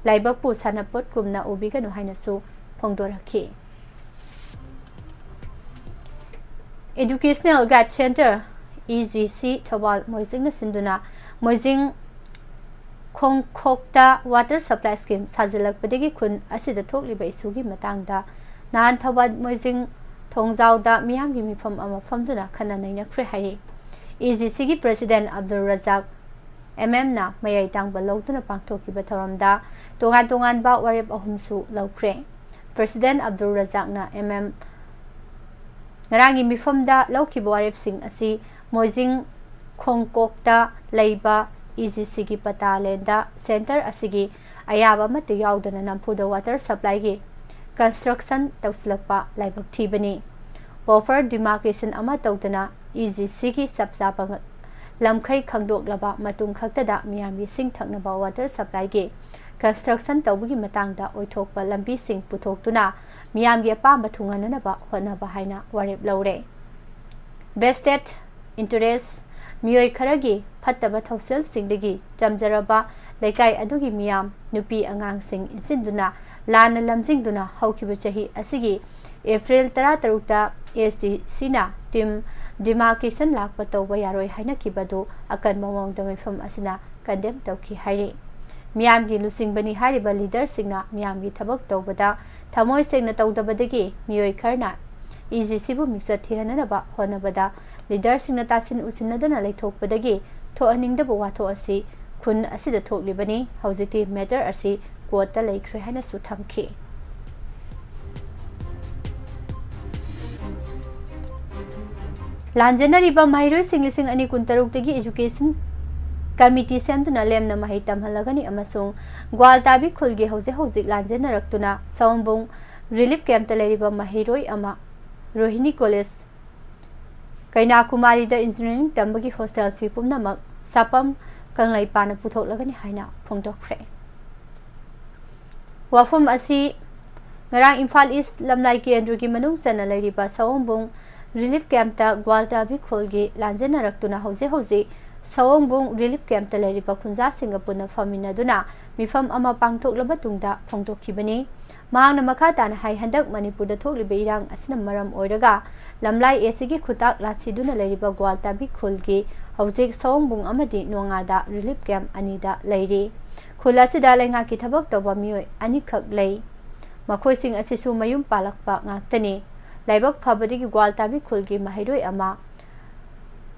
ꯂꯥꯏꯕꯛꯄꯨ ꯁꯥꯟꯅꯄꯣꯠꯀꯨꯝꯅ ꯎꯕꯤꯒꯅꯨ ꯍꯥꯏꯅꯁꯨ ꯐꯣꯡꯗꯣꯔꯛꯈꯤ꯫ Educational Guide Center (EGC) Thoubal ꯃꯣꯏꯖꯤꯡꯅ ꯁꯤꯟꯗꯨꯅ ꯃꯣꯏꯖꯤꯡ ꯈꯣꯡꯈꯣꯛꯇ ꯋꯥꯇꯔ ꯁꯄ꯭ꯂꯥꯏ ꯁ꯭ꯀꯤꯝ ꯁꯥꯖꯤꯜꯂꯛꯄꯗꯒꯤ ꯈꯨꯟ ꯑꯁꯤꯗ ꯊꯣꯛꯂꯤꯕ ꯏꯁꯨꯒꯤ ꯃꯇꯥꯡꯗ ꯅꯍꯥꯟ ꯊꯧꯕꯥꯜ ꯃꯣꯏꯖꯤꯡ ꯊꯣꯡꯖꯥꯎꯗ ꯃꯤꯌꯥꯝꯒꯤ ꯃꯤꯐꯝ ꯑꯃ ꯐꯝꯗꯨꯅ ꯈꯟꯅ ꯅꯩꯅꯈ꯭ꯔꯦ ꯍꯥꯏꯔꯤ꯫ EGCꯒꯤ ꯄ꯭ꯔꯁꯤꯗꯦꯟꯠ ꯑꯕꯗꯨꯜ ꯔꯖꯥꯛ MM ꯅ ꯃꯌꯥꯏ ꯇꯥꯡꯕ ꯂꯧꯗꯨꯅ ꯄꯥꯡꯊꯣꯛꯈꯤꯕ ꯊꯧꯔꯝꯗ ꯇꯣꯉꯥꯟ-ꯇꯣꯉꯥꯟꯕ ꯋꯥꯔꯦꯞ ꯑꯍꯨꯝꯁꯨ ꯂꯧꯈ꯭ꯔꯦ꯫ ꯄ꯭ꯔꯁꯤꯗꯦꯟꯠ ꯑꯕꯗꯨꯜ ꯔꯖꯥꯛꯅ MM ꯉꯔꯥꯡꯒꯤ ꯃꯤꯐꯝꯗ ꯂꯧꯈꯤꯕ ꯋꯥꯔꯦꯞꯁꯤꯡ ꯑꯁꯤ ꯃꯣꯏꯖꯤꯡ ꯈꯣꯡꯀꯣꯛꯇ ꯂꯩꯕ EGCꯒꯤ ꯄꯇꯥꯂꯦꯟꯗ ꯁꯦꯟꯇꯔ ꯑꯁꯤꯒꯤ ꯑꯌꯥꯕ ꯑꯃꯠꯇ ꯌꯥꯎꯗꯅ ꯅꯝꯐꯨꯗ ꯋꯥꯇꯔ ꯁꯄ꯭ꯂꯥꯏꯒꯤ ꯀꯟꯁꯇ꯭ꯔꯛꯁꯟ ꯇꯧꯁꯤꯜꯂꯛꯄ ꯂꯥꯏꯕꯛ ꯊꯤꯕꯅꯤ꯫ ꯑꯣꯐꯔ ꯗꯤꯃꯥꯔꯀꯦꯁꯟ ꯑꯃ ꯇꯧꯗꯅ EGCꯒꯤ ꯆꯞ ꯆꯥꯕ ꯂꯝꯈꯩ ꯈꯪꯗꯣꯛꯂꯕ ꯃꯇꯨꯡ ꯈꯛꯇꯗ ꯃꯤꯌꯥꯝꯒꯤ ꯏꯁꯤꯡ ꯊꯛꯅꯕ ꯋꯥꯇꯔ ꯁꯄ꯭ꯂꯥꯏꯒꯤ ꯀꯟꯁꯇ꯭ꯔꯛꯁꯟ ꯇꯧꯕꯒꯤ ꯃꯇꯥꯡꯗ ꯑꯣꯏꯊꯣꯛꯄ ꯂꯝꯕꯤꯁꯤꯡ ꯄꯨꯊꯣꯛꯇꯨꯅ ꯃꯤꯌꯥꯝꯒꯤ ꯑꯄꯥꯝꯕ ꯊꯨꯡꯍꯟꯅꯅꯕ ꯍꯣꯠꯅꯕ ꯍꯥꯏꯅ ꯋꯥꯔꯦꯞ ꯂꯧꯔꯦ꯫ vested interest ꯃꯤꯑꯣꯏ ꯈꯔꯒꯤ ꯐꯠꯇꯕ ꯊꯧꯁꯤꯜꯁꯤꯡꯗꯒꯤ ꯆꯝꯖꯔꯕ ꯂꯩꯀꯥꯏ ꯑꯗꯨꯒꯤ ꯃꯤꯌꯥꯝ, ꯅꯨꯄꯤ ꯑꯉꯥꯡꯁꯤꯡ ꯏꯟꯁꯤꯟꯗꯨꯅ ꯂꯥꯟꯅ ꯂꯝꯖꯤꯡꯗꯨꯅ ꯍꯧꯈꯤꯕ ꯆꯍꯤ ꯑꯁꯤꯒꯤ ꯑꯦꯄ꯭ꯔꯤꯜ 13ꯇ SDCꯅ ꯇꯤꯝ ꯗꯤꯃꯥꯔꯀꯦꯁꯟ ꯂꯥꯛꯄ ꯇꯧꯕ ꯌꯥꯔꯣꯏ ꯍꯥꯏꯅꯈꯤꯕꯗꯨ ꯑꯀꯟꯕ ꯃꯑꯣꯡꯗ ꯃꯤꯐꯝ ꯑꯁꯤꯅ ꯀꯟꯗꯦꯝ ꯇꯧꯈꯤ ꯍꯥꯏꯔꯤ꯫ ꯃꯤꯌꯥꯝꯒꯤ ꯂꯨꯆꯤꯡꯕꯅꯤ ꯍꯥꯏꯔꯤꯕ ꯂꯤꯗꯔꯁꯤꯡꯅ ꯃꯤꯌꯥꯝꯒꯤ ꯊꯕꯛ ꯇꯧꯕꯗ ꯊꯃꯣꯏ ꯁꯦꯡꯅ ꯇꯧꯗꯕꯗꯒꯤ ꯃꯤꯑꯣꯏ ꯈꯔꯅ EGCꯕꯨ ꯃꯤꯡꯆꯠ ꯊꯤꯍꯟꯅꯕ ꯍꯣꯠꯅꯕꯗ ꯂꯤꯗꯔꯁꯤꯡꯅ ꯇꯥꯁꯤꯟ ꯎꯁꯤꯟꯅꯗꯅ ꯂꯩꯊꯣꯛꯄꯗꯒꯤ ꯊꯣꯛꯍꯟꯅꯤꯡꯗꯕ ꯋꯥꯊꯣꯛ ꯑꯁꯤ ꯈꯨꯟ ꯑꯁꯤꯗ ꯊꯣꯛꯂꯤꯕꯅꯤ꯫ ꯍꯧꯖꯤꯛꯇꯤ ꯃꯦꯇꯔ ꯑꯁꯤ ꯀꯣꯔꯠꯇ ꯂꯩꯈ꯭ꯔꯦ ꯍꯥꯏꯅꯁꯨ ꯊꯝꯈꯤ꯫ ꯂꯥꯟꯖꯦꯟꯅꯔꯤꯕ ꯃꯍꯩꯔꯣꯏꯁꯤꯡ 2023ꯗꯒꯤ ꯑꯦꯖꯨꯀꯦꯁꯟ ꯀꯃꯤꯇꯤ ꯁꯦꯝꯗꯨꯅ ꯂꯦꯝꯅ ꯃꯍꯩ ꯇꯝꯍꯜꯂꯒꯅꯤ ꯑꯃꯁꯨꯡ ꯒ꯭ꯋꯥꯜꯇꯥꯕꯤ ꯈꯨꯜꯒꯤ ꯍꯧꯖꯤꯛ ꯂꯥꯟꯖꯦꯟꯅꯔꯛꯇꯨꯅ ꯁꯑꯣꯝꯕꯨꯡ ꯔꯤꯂꯤꯐ ꯀꯦꯝꯞꯇ ꯂꯩꯔꯤꯕ ꯃꯍꯩꯔꯣꯏ ꯑꯃ ꯔꯣꯍꯤꯅꯤ ꯀꯣꯂꯦꯖ ꯀꯩꯅꯥꯀꯨꯃꯥꯔꯤꯗ ꯏꯟꯖꯤꯅꯤꯌꯔꯤꯡ ꯇꯝꯕꯒꯤ ꯍꯣꯁꯇꯦꯜ ꯐꯤ ꯄꯨꯝꯅꯃꯛ ꯁꯥꯄꯝ ꯀꯪꯂꯩꯄꯥꯛꯅ ꯄꯨꯊꯣꯛꯂꯒꯅꯤ ꯍꯥꯏꯅ ꯐꯣꯡꯗꯣꯛꯈ꯭ꯔꯦ꯫ ꯋꯥꯐꯝ ꯑꯁꯤ ꯉꯔꯥꯡ ꯏꯝꯐꯥꯜ ꯏꯁ ꯂꯝꯂꯥꯏ ꯀꯦꯟꯗ꯭ꯔꯒꯤ ꯃꯅꯨꯡ ꯆꯟꯅ ꯂꯩꯔꯤꯕ ꯁꯑꯣꯝꯕꯨꯡ ꯔꯤꯂꯤꯐ ꯀꯦꯝꯞꯇ ꯒ꯭ꯋꯥꯜꯇꯥꯕꯤ ꯈꯨꯜꯒꯤ ꯂꯥꯟꯖꯦꯟꯅꯔꯛꯇꯨꯅ ꯍꯧꯖꯤꯛ ꯁꯑꯣꯝꯕꯨꯡ ꯔꯤꯂꯤꯐ ꯀꯦꯝꯞꯇ ꯂꯩꯔꯤꯕ ꯈꯨꯟꯖꯥꯁꯤꯡꯒ ꯄꯨꯟꯅ ꯐꯝꯃꯤꯟꯅꯗꯨꯅ ꯃꯤꯐꯝ ꯑꯃ ꯄꯥꯡꯊꯣꯛꯂꯕ ꯇꯨꯡꯗ ꯐꯣꯡꯗꯣꯛꯈꯤꯕꯅꯤ꯫ ꯃꯍꯥꯛꯅ ꯃꯈꯥ ꯇꯥꯅ ꯍꯥꯏ ꯍꯟꯗꯛ ꯃꯅꯤꯄꯨꯔꯗ ꯊꯣꯛꯂꯤꯕ ꯏꯔꯥꯡ ꯑꯁꯤꯅ ꯃꯔꯝ ꯑꯣꯏꯔꯒ ꯂꯝꯂꯥꯏ ꯑꯦꯁꯤꯒꯤ ꯈꯨꯠꯇꯥꯛ ꯂꯥꯠꯁꯤꯗꯨꯅ ꯂꯩꯔꯤꯕ ꯒ꯭ꯋꯥꯜꯇꯥꯕꯤ ꯈꯨꯜꯒꯤ ꯍꯧꯖꯤꯛ ꯁꯑꯣꯝꯕꯨꯡ ꯑꯃꯗꯤ ꯅꯣꯉꯥꯗ ꯔꯤꯂꯤꯐ ꯀꯦꯝꯞ ꯑꯅꯤꯗ ꯂꯩꯔꯤ꯫ ꯈꯨꯜ ꯑꯁꯤꯗ ꯂꯩꯉꯥꯛꯀꯤ ꯊꯕꯛ ꯇꯧꯕ ꯃꯤꯑꯣꯏ ꯑꯅꯤꯈꯛ ꯂꯩ꯫ ꯃꯈꯣꯏꯁꯤꯡ ꯑꯁꯤꯁꯨ ꯃꯌꯨꯝ ꯄꯥꯜꯂꯛꯄ ꯉꯥꯛꯇꯅꯤ꯫ ꯂꯥꯏꯕꯛ ꯐꯕꯗꯒꯤ ꯒ꯭ꯋꯥꯜꯇꯥꯕꯤ ꯈꯨꯜꯒꯤ ꯃꯍꯩꯔꯣꯏ ꯑꯃ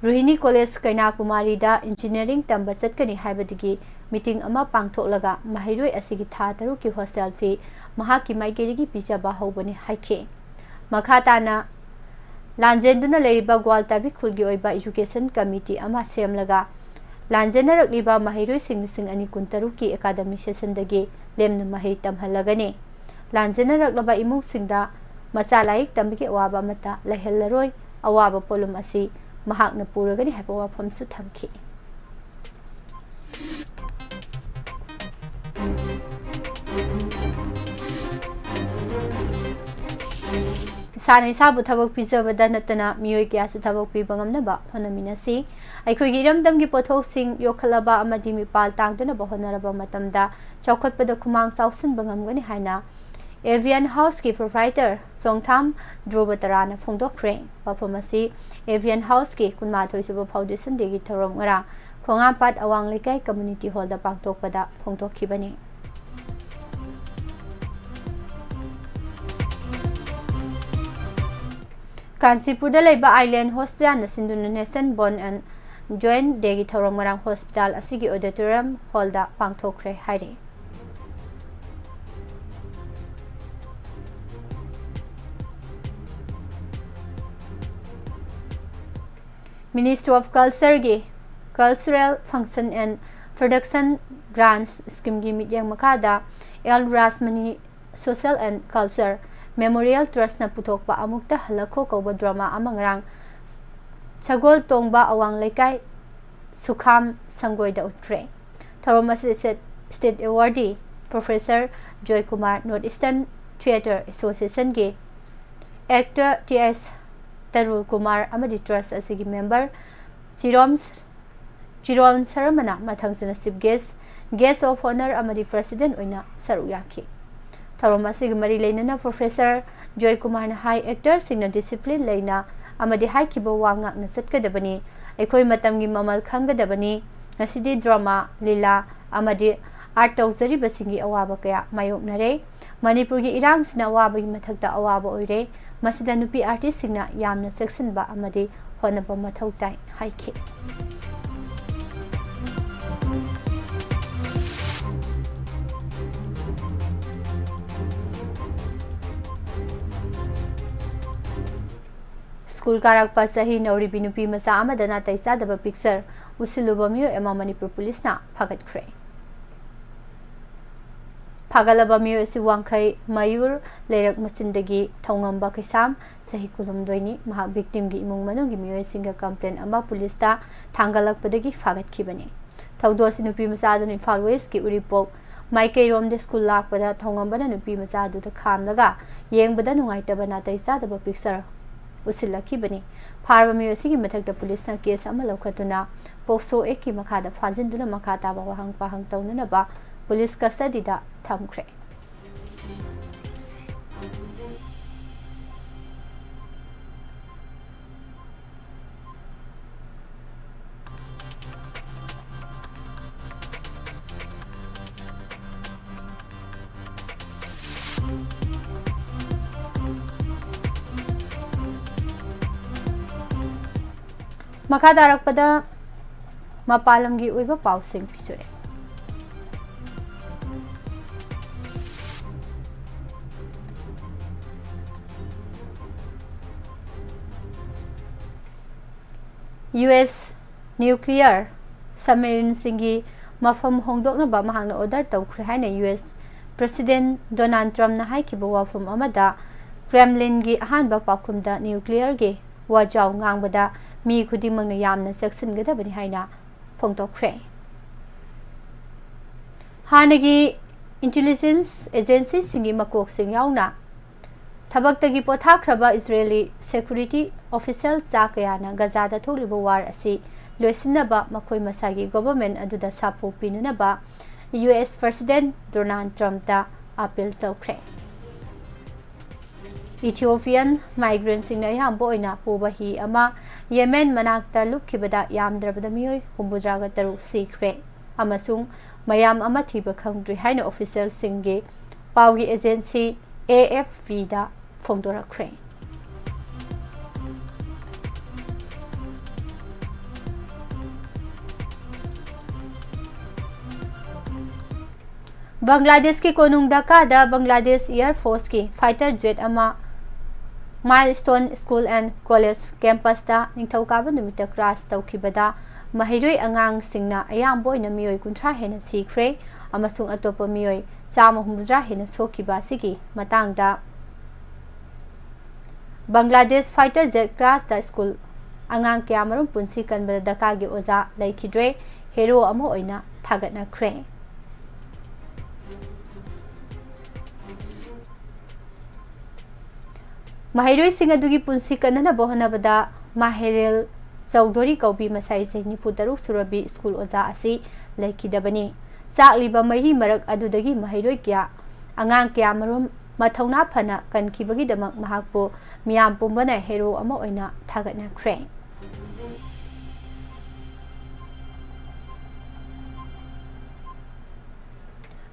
ꯔꯣꯍꯤꯅꯤ ꯀꯣꯂꯦꯖ ꯀꯩꯅꯥꯀꯨꯃꯥꯔꯤꯗ ꯏꯟꯖꯤꯅꯤꯌꯔꯤꯡ ꯇꯝꯕ ꯆꯠꯀꯅꯤ ꯍꯥꯏꯕꯗꯒꯤ ꯃꯤꯇꯤꯡ ꯑꯃ ꯄꯥꯡꯊꯣꯛꯂꯒ ꯃꯍꯩꯔꯣꯏ ꯑꯁꯤꯒꯤ ꯊꯥ 3ꯀꯤ ꯍꯣꯁꯇꯦꯜ ꯐꯤ ꯃꯍꯥꯛꯀꯤ ꯃꯥꯏꯀꯩꯗꯒꯤ ꯄꯤꯖꯕ ꯍꯧꯕꯅꯤ ꯍꯥꯏꯈꯤ꯫ ꯃꯈꯥ ꯇꯥꯅ ꯂꯥꯟꯖꯦꯟꯗꯨꯅ ꯂꯩꯔꯤꯕ ꯒ꯭ꯋꯥꯜꯇꯥꯕꯤ ꯈꯨꯜꯒꯤ ꯑꯣꯏꯕ ꯏꯖꯨꯀꯦꯁꯟ ꯀꯃꯤꯇꯤ ꯑꯃ ꯁꯦꯝꯂꯒ ꯂꯥꯟꯖꯦꯟꯅꯔꯛꯂꯤꯕ ꯃꯍꯩꯔꯣꯏꯁꯤꯡ 2023ꯀꯤ ꯑꯦꯀꯥꯗꯃꯤꯛ ꯁꯦꯁꯟꯗꯒꯤ ꯂꯦꯝꯅ ꯃꯍꯩ ꯇꯝꯍꯜꯂꯒꯅꯤ꯫ ꯂꯥꯟꯖꯦꯟꯅꯔꯛꯂꯕ ꯏꯃꯨꯡꯁꯤꯡꯗ ꯃꯆꯥ ꯂꯥꯏꯔꯤꯛ ꯇꯝꯕꯒꯤ ꯑꯋꯥꯕ ꯑꯃꯠꯇ ꯂꯩꯍꯜꯂꯔꯣꯏ, ꯑꯋꯥꯕ ꯄꯣꯠꯂꯨꯝ ꯑꯁꯤ ꯃꯍꯥꯛꯅ ꯄꯨꯔꯒꯅꯤ ꯍꯥꯏꯕ ꯋꯥꯐꯝꯁꯨ ꯊꯝꯈꯤ꯫ ꯏꯁꯥꯅ ꯏꯁꯥꯕꯨ ꯊꯕꯛ ꯄꯤꯖꯕꯗ ꯅꯠꯇꯅ ꯃꯤꯑꯣꯏ ꯀꯌꯥꯁꯨ ꯊꯕꯛ ꯄꯤꯕ ꯉꯝꯅꯕ ꯍꯣꯠꯅꯃꯤꯟꯅꯁꯤ꯫ ꯑꯩꯈꯣꯏꯒꯤ ꯏꯔꯝꯗꯝꯒꯤ ꯄꯣꯠꯊꯣꯛꯁꯤꯡ ꯌꯣꯛꯈꯠꯂꯕ ꯑꯃꯗꯤ ꯃꯤꯄꯥꯜ ꯇꯥꯡꯗꯅꯕ ꯍꯣꯠꯅꯔꯕ ꯃꯇꯝꯗ ꯆꯥꯎꯈꯠꯄꯗ ꯈꯨꯃꯥꯡ ꯆꯥꯎꯁꯤꯟꯕ ꯉꯝꯒꯅꯤ ꯍꯥꯏꯅ ꯑꯦꯚꯤꯌꯟ ꯍꯥꯎꯁꯀꯤ ꯄ꯭ꯔꯣꯄ꯭ꯔꯥꯏꯇꯔ ꯆꯣꯡꯊꯥꯝ ꯗ꯭ꯔꯣꯕꯇꯔꯥꯅ ꯐꯣꯡꯗꯣꯛꯈ꯭ꯔꯦ꯫ ꯋꯥꯐꯝ ꯑꯁꯤ ꯑꯦꯚꯤꯌꯟ ꯍꯥꯎꯁꯀꯤ 22ꯁꯨꯕ ꯐꯥꯎꯟꯗꯦꯁꯟ ꯗꯦꯒꯤ ꯊꯧꯔꯝ ꯉꯔꯥꯡ ꯈꯣꯡꯉꯥꯝꯄꯥꯠ ꯑꯋꯥꯡ ꯂꯩꯀꯥꯏ ꯀꯝꯃ꯭ꯌꯨꯅꯤꯇꯤ ꯍꯣꯜꯗ ꯄꯥꯡꯊꯣꯛꯄꯗ ꯐꯣꯡꯗꯣꯛꯈꯤꯕꯅꯤ꯫ Kansipurda leiba Island Hospital na sinduna Nation Bond and Joint Day gi thawram ngarang hospital asigi auditorium hall da pangthokre haire. Ministry of Culture gi Cultural Function and Production Grants Scheme gi midyang makada El Rasmani Social and Culture Memorial Trust na puthokpa amukta halakho kauba drama amangrang Sagol Tongba Awang Lekai Sukham Sangoi da utre. Tharom State Awardee Professor Joy Kumar Northeastern Theatre Association gi Actor T.S. Tarul Kumar amadi Trust asigi member Chiron Saramana mathangsina chief guest of honor amadi president oina saru yaki. Tharom asigi mari leinana Professor Joy Kumar na high actor singna discipline leina amadi high kibo wangak na satkadabani aikoi matamgi mamal khangadabani ngasidi drama lila amadi art tawzari basingi awaba kaya mayoknare Manipur gi irang sina awaba gi mathakta awaba oire masida nupi artist singna yamna section ba amadi honaba mathau tai haiki. School karakpa sahi nauri binupi masa amadana taisa daba picture usiluba miyo ema Manipur police na phagat khre. Phagalaba miyo si wangkhai Mayur lerak masindagi thongamba kaisam sahi kulumdoini mahak victim gi imung manung gi miyo singa complaint ama police ta thangalakpadagi phagat khibani. Thawdo si nupi masa dun Imphal West gi uripok Maikai rom de school lakpada thongamba na nupi masa du ta khamlaga yengbada nungaitaba na taisa daba picture usilakibani. Pharba miyo sigi mathakta police na case ama laukhatuna pokso eki makhada phajinduna makhata ba wahang pahang taunana ba police custody da thamkhre. Makadarakpada mapalamgi uiba pausing picture. US nuclear submarine singi mafam hongdokna ba mahangna order tawkhre haina US President Donald Trump na haikiba wafum amada Kremlin gi ahanba pakumda nuclear gi wajaw ngangbada mi khudimang na yamna section gadabani haina phongtokkhre. Hanagi intelligence agency singi makok sing yauna Thabaktagi pothakraba Israeli security officials sakayana Gaza da tholiba war asi loisinaba makhoi masagi government aduda sapo pinunaba US President Donald Trump da appeal tawkhre. Ethiopian migrants singna yambo oina pubahi ama Yemen manakta lukkibada yamdrabada miyoi humbudraga taru sikre amasung mayam ama thiba khangdri haina official singi pawgi agency AFP da phongdorakre. Bangladesh ki konung Dhaka da Bangladesh Air Force ki fighter jet ama Milestone School and College campus da ningthaukaaba numita crash tawkhibada mahiroi angang singna ayambo ina miyoi kunthra hena sikre amasung atopa miyoi chama humdra hena sokiba sigi matangda Bangladesh fighter jet crash da school angang kyamarum punsi kanbada Dhaka gi oza laikidre hero ama oina thagatna khre. Mahiroi sing adugi punsi kanana bohanabada Maherel Chaudhary kaubi masai se Niputaru Surabi school oza asi laikidabani sakliba mahi marak adudagi mahiroi kya angang kya marum mathauna phana kankibagi damak mahakpo miyam pumbana hero ama oina thagatna khre.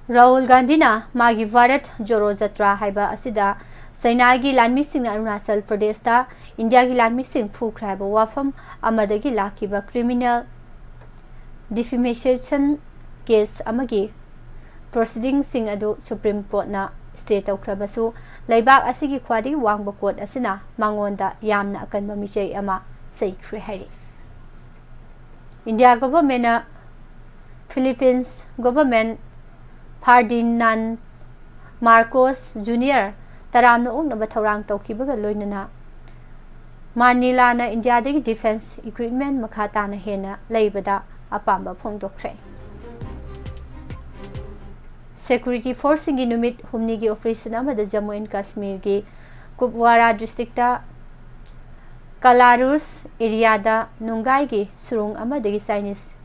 Rahul Gandhi na magi Bharat Joro Jatra haiba asida Saina gi lanmi sing na Arunachal Pradesh ta India gi lanmi sing phukra haiba WAPHAM amadagi lakiba criminal defamation case amagi proceeding sing adu Supreme Court na stay tawkhrabasu laibak asigi khwadi wangba court asina mangonda yamna akanba michei ama seikhre hairi India government na Philippines government Ferdinand Marcos Jr. Taramna ungna thorang tawkibaga loinana Manila na India dagi defense equipment makhata na hena leibada apamba phongdokre Security force gi numit humni gi operation amada Jammu and Kashmir gi Kupwara district ta Kalarus area da Nungai gi surung amadagi Chinese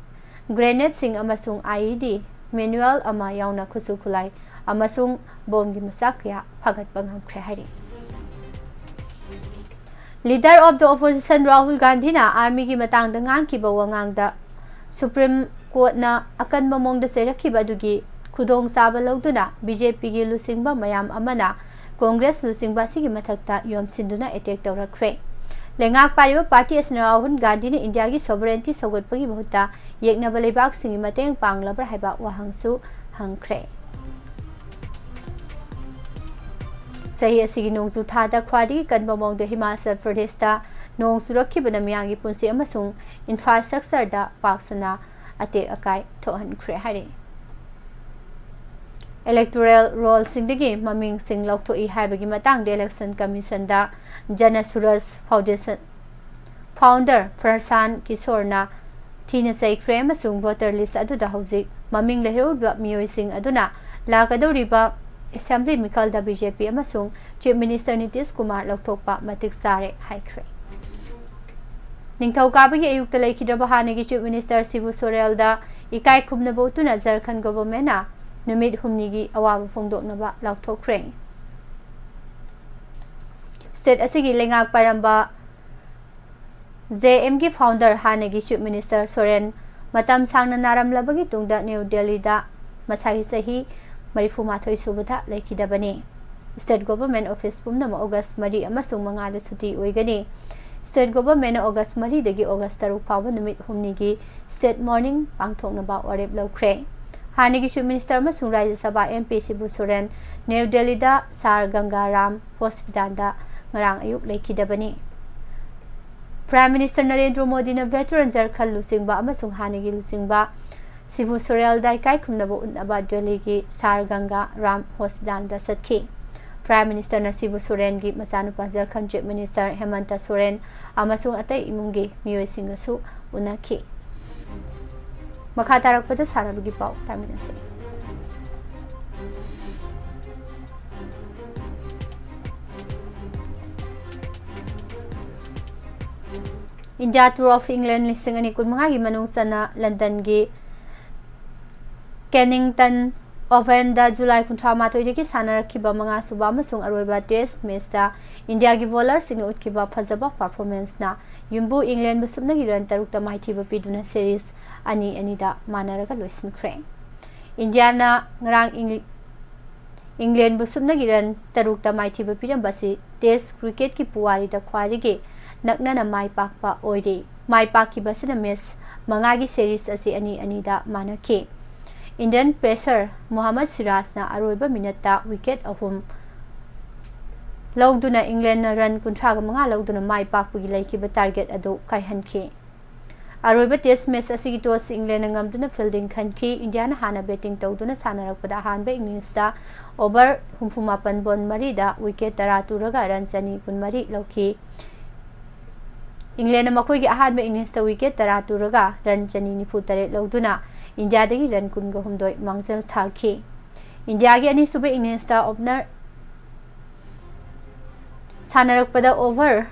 grenade sing amasung IED manual ama yauna khusu khulai amasung bomb gi masakya phagat bangam khre hari Leader of the opposition Rahul Gandhi na army gi matang da ngang ki bawangang da Supreme Court na akan mamong da serakhi badugi khudong saba lawduna BJP gi lusingba mayam amana Congress lusingba sigi mathakta yom sinduna attack tawrakre Lengak pariba party asna Rahul Gandhi na India gi sovereignty sawgatpagi mahuta yekna balebak singi mateng panglabra haiba wahangsu hangkre Sahi asigi nongsu thada khwadi kanba mongda Himachal Pradesh ta nong surakhibana miyangi punsi amasung infrastructure da paksana ate akai thohan khre hari Electoral roll singdagi maming sing lokthoi haibagi matang de election commission da Jana Suraj Foundation founder Prasan Kisorna Tina say frame asung voter list aduda hauzik maming leherudwa miyoi sing aduna lakadoriba assembly mikal da BJP amasung chief minister Nitish Kumar lokthokpa matik sare haikre Ningthau kabagi ayukta laikhidraba hanagi chief minister Sibu Sorel da ikai khumna botuna Jharkhand government na numit humnigi awaba phongdoknaba lokthokre State asigi lengak paramba JM gi founder hanagi chief minister Soren matam sangna naramlabagi tungda New Delhi da masagi sahi marifu mathoi subada laikhidabani State government office pumnama August 3 amasung 5 da suti oigani State government August 3 dagi August 3 fawba numit humnigi state morning pangthoknaba warep lokre hanigi chief minister amasung Rajya Sabha MP Sibu Soren New Delhi da Sar Gangaram hospital da ngarang ayuk laikhidabani Prime Minister Narendra Modi na veteran Jharkhand lusingba amasung hanigi lusingba Sibu Sorel da ikai khumnaba unaba Delhi gi Sar Ganga Ram hospital da satki Prime Minister na Sibu Soren gi masanupa Jharkhand Chief Minister Hemanta Soren amasung atai imungi miyoi singasu unaki makha tarakpada sarabagi pau taminase India Tour of England listing ani kun mga gi manung sana London gi Kennington Oven da July 18 dagi sanarakhiba mga suba amasung aroiba test match da India gi bowler sing utkiba phajaba performance na yumbu England bu subna gi run taruk ta maithiba piduna series ani da manaraga loisinkhre India na ngrang England bu subna gi run taruk ta maithiba pidam basi test cricket ki puwari da khwari gi nakna na mai pakpa oide mai pakki basina match mangagi series asi ani da manaki Indian pacer Mohammad Siraj na aroiba minute wicket ahum lawduna England na run 30 mga lawduna mai pakpugi laikiba target adu kaihanki aroiba test match asigi toss England ngamduna fielding khanki India na hana batting tawduna sanarakpada hanba innings da over 68 bon mari da wicket 10 turaga run chani 13 lawki England na makoi gi ahanba innings da wicket 10 turaga run chani 93 lawduna India dagi run kunga humdoi mangzel thaki India gi ani sube innings da opener sanarakpada over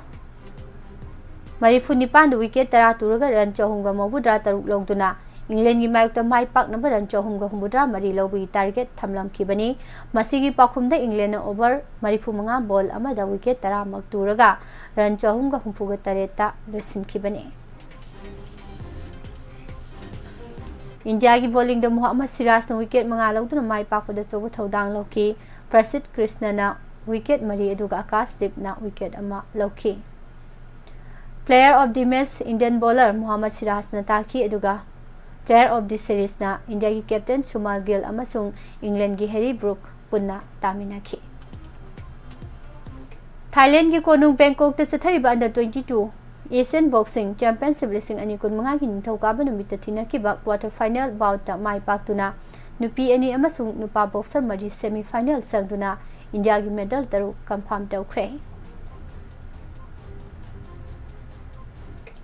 Marifunipan wicket 10 turaga run chahumga mabudra taruk lawduna England gi mayukta mai pak number run chahumga humudra mari lawbi target thamlam khibani masigi pakhumda England na over marifu manga ball amada wicket 10 mak turaga run chahumga humpuga tareta loisin khibani India की bowling Mohammad Siraj wicket मंगा लौदुना माई पाकपद चौब थौदांग लौखी प्रसिद्ध कृष्णना wicket मरी अदुगा आकाशदीपना wicket अमा लौखी player of the match Indian bowler Mohammed सिराजना ताकी अदुगा प्लेयर ऑफ द सीरीज ना इंडिया की कैप्टन सुमाल गिल अमसुंग इंग्लैंड की हैरी ब्रुक पुन्ना तामिनाखी थाईलैंड की कोनुंग बैंकॉक चथरिबा अंडर 22 एशियन बॉक्सिंग चैंपियनशिप लिसिंग अनि कुनमंगा की निथौकाबा नुमित थिनकिबा क्वार्टर फाइनल बाउट माई पाक्तुना नुपी अनि अमसुंग नुपा बॉक्सर मरी सेमीफाइनल संगदुना इंडिया की मेडल तरुक कंफर्म तौख्रे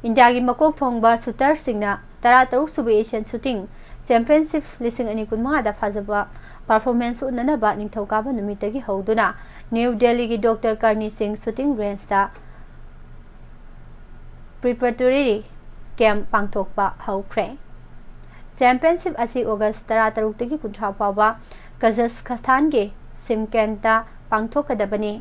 इंडिया की मकोक थोंगबा शूटर सिंगना 13 सुबह एशियन शूटिंग चैंपियनशिप लिसिंग अनि कुनमंगा फाजबा परफॉर्मेंस उन्ननबा निथौकाबा नुमितगी हौदुना न्यू दिल्ली की doctor Karni Singh shooting range दा प्रिपरेटरी कैंप पांगथोकबा हौख्रे चैंपियनशिप असी अगस्त 13 तगी 19 फावबा कजाखस्तान के सिमकेंटा पांगथोकदबनी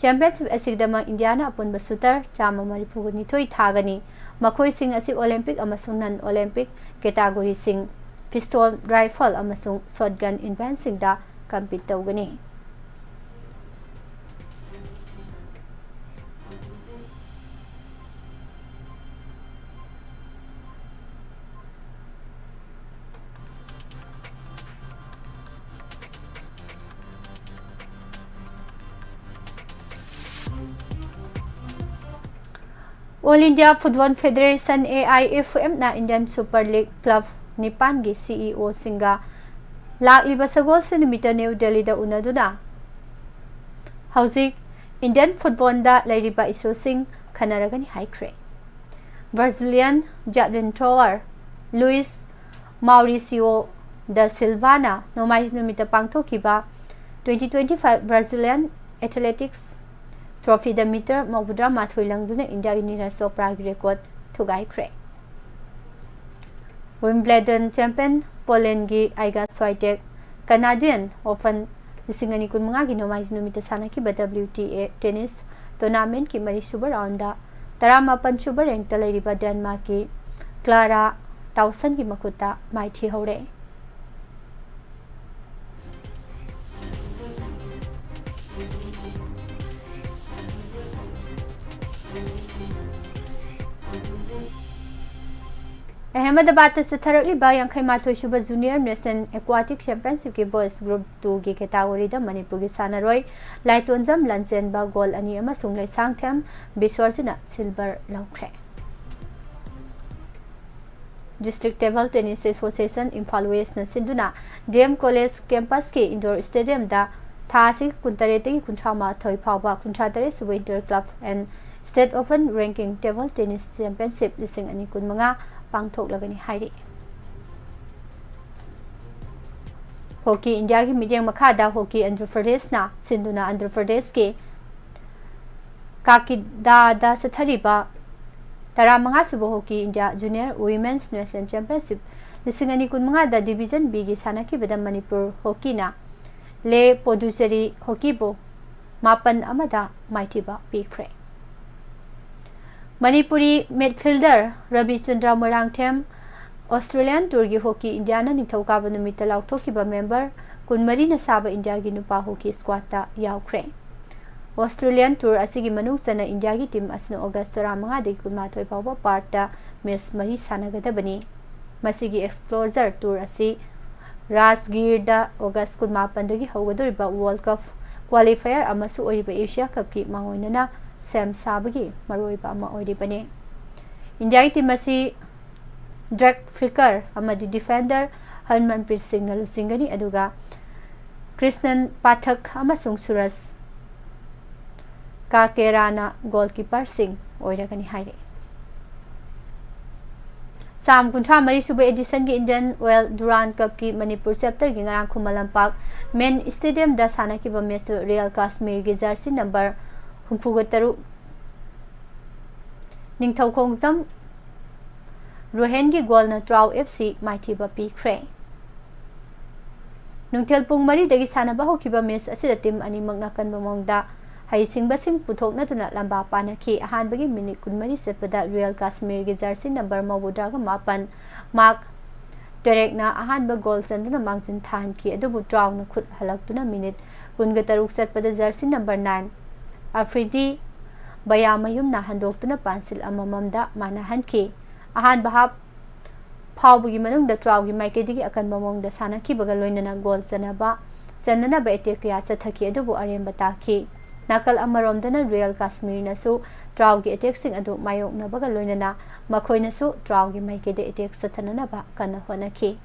चैंपियनशिप असिदमा इंडियाना अपुनबा शूटर 132 थागनी मखोई सिंह असी ओलंपिक अमसुंग नन ओलंपिक कैटेगरी सिंह पिस्तौल राइफल अमसुंग शॉटगन इवेंट सिंगदा कम्पीट तौगनी all India football federation AIFM ना इंडियन सुपर लीग क्लब निपान की CEO सिंगा लाखलिबा सगोल से निमित्त न्यू दिल्ली दा उनदुना हौजिक इंडियन फुटबॉल दा लैरिबा इशू सिंग खनरगनी हाइख्रे Brazilian javelin thrower Luis Mauricio da सिल्वाना नोमाइज निमित्त पांगथोकिबा 2025 Brazilian athletics trophy the metre मौबुद्रा माथुई लंगदुना इंडिया की नीरज चोपड़ा की रिकॉर्ड थुगाइख्रे विंबलेडन चैंपियन पोलैंड की आइगा स्वाइटेक कनाडियन ओपन 2015 की नोमाइज नुमित सानखिबा WTA टेनिस टूर्नामेंट की मरीसुबा राउंड 18 सुबा रैंक लेरिबा डेनमार्क की क्लारा ताउसन की मकुता माइथी हौरे अहमदाबाद से थरकलिबा 82 सुबह जूनियर नेशनल एक्वाटिक चैंपियनशिप के बॉयज ग्रुप 2 की कैटेगरी मणिपुर की सानरोई लाइटोंजम लंचेनबा गोल अनि अमसुंग लेसांगथेम बिश्वरजिना सिल्वर लौख्रे district table tennis association Imphal west सिंधुना DM कॉलेज कैंपस के इंडोर स्टेडियम दा थासी 19 कुंथामाथोई फावबा 53 सुबह inter club and state open ranking table tennis championship 2015 पांगथोकलगनी हाइरी हॉकी इंडिया की मीडियम मखादा हॉकी आंध्र प्रदेश ना सिंधुना आंध्र प्रदेश के काकिदादा सथरिबा 15 सुबह hockey India junior women's national championship 2015 दा डिवीजन B की सानखिबदा मणिपुर हॉकी ना ले पुडुचेरी हॉकी बो 9 माइथिबा पीख्रे Manipuri midfielder Ravichandra Moirangthem Australian tour की हॉकी इंडिया निथौकाबा नुमित्त लाउथोकिबा मेंबर 12 साबा इंडिया की नुपा हॉकी स्क्वाड याउख्रे ऑस्ट्रेलियन टूर असिगी मनुसना इंडिया की टीम असना अगस्त 15 दि 19 फावबा पार्ट मैच मरी सानगदबनी मसिगी एक्सप्लोजर टूर असि राजगीर दा अगस्त 19 दगी हौगदोरिबा वर्ल्ड कप क्वालिफायर अमसु ओरिबा एशिया कप की मांगोइनना सेम साबगी मरोइबा अमा ओरिबने इंडिया की टीम असि ड्रैग फ्लिकर अमदी डिफेंडर हरमनप्रीत सिंह लुसिंगनी अदुगा कृष्णन पाठक अमसुंग सूरज काकेराना गोलकीपर सिंह ओइरगनी हाइरे साम 53 सुबह एडिशन की इंडियन ऑयल डुरान कप की मणिपुर चैप्टर की ngaraang खुमलंपाक मेन स्टेडियम दा सानकिबा मैच रियल कश्मीर की जर्सी नंबर 63 निंगथौखोंगजम रोहेन की गोल न ट्राउ FC माइथिबा पीख्रे नुंथेल पुंग मरी दगी सानबा होखिबा मैच असिदा टीम अनि मगना कनबा मोंगदा हाइसिंगबसिंग पुथोकनतुना लंबा पानखी अहानबगी मिनिट 12 सेपदा रियल कश्मीर की Jersey number 9 mark Terekna ahanba goal sanduna mangsin than ki adubu draw na khut halaktuna minute kunga taruk satpada jersey number 9 Afridi bayamayum na handoktuna pansil amamamda mana hanki ahan bahap phawbugi manungda trawgi maikedi akan mamongda sanaki bagal loinana goal sanaba ba etekya sathaki adubu aremba taki nakal amaromdana real kashmir nasu trawgi attack sing adu mayok na bagal loinana makhoi nasu trawgi maikedi attack sathanana ba kana honaki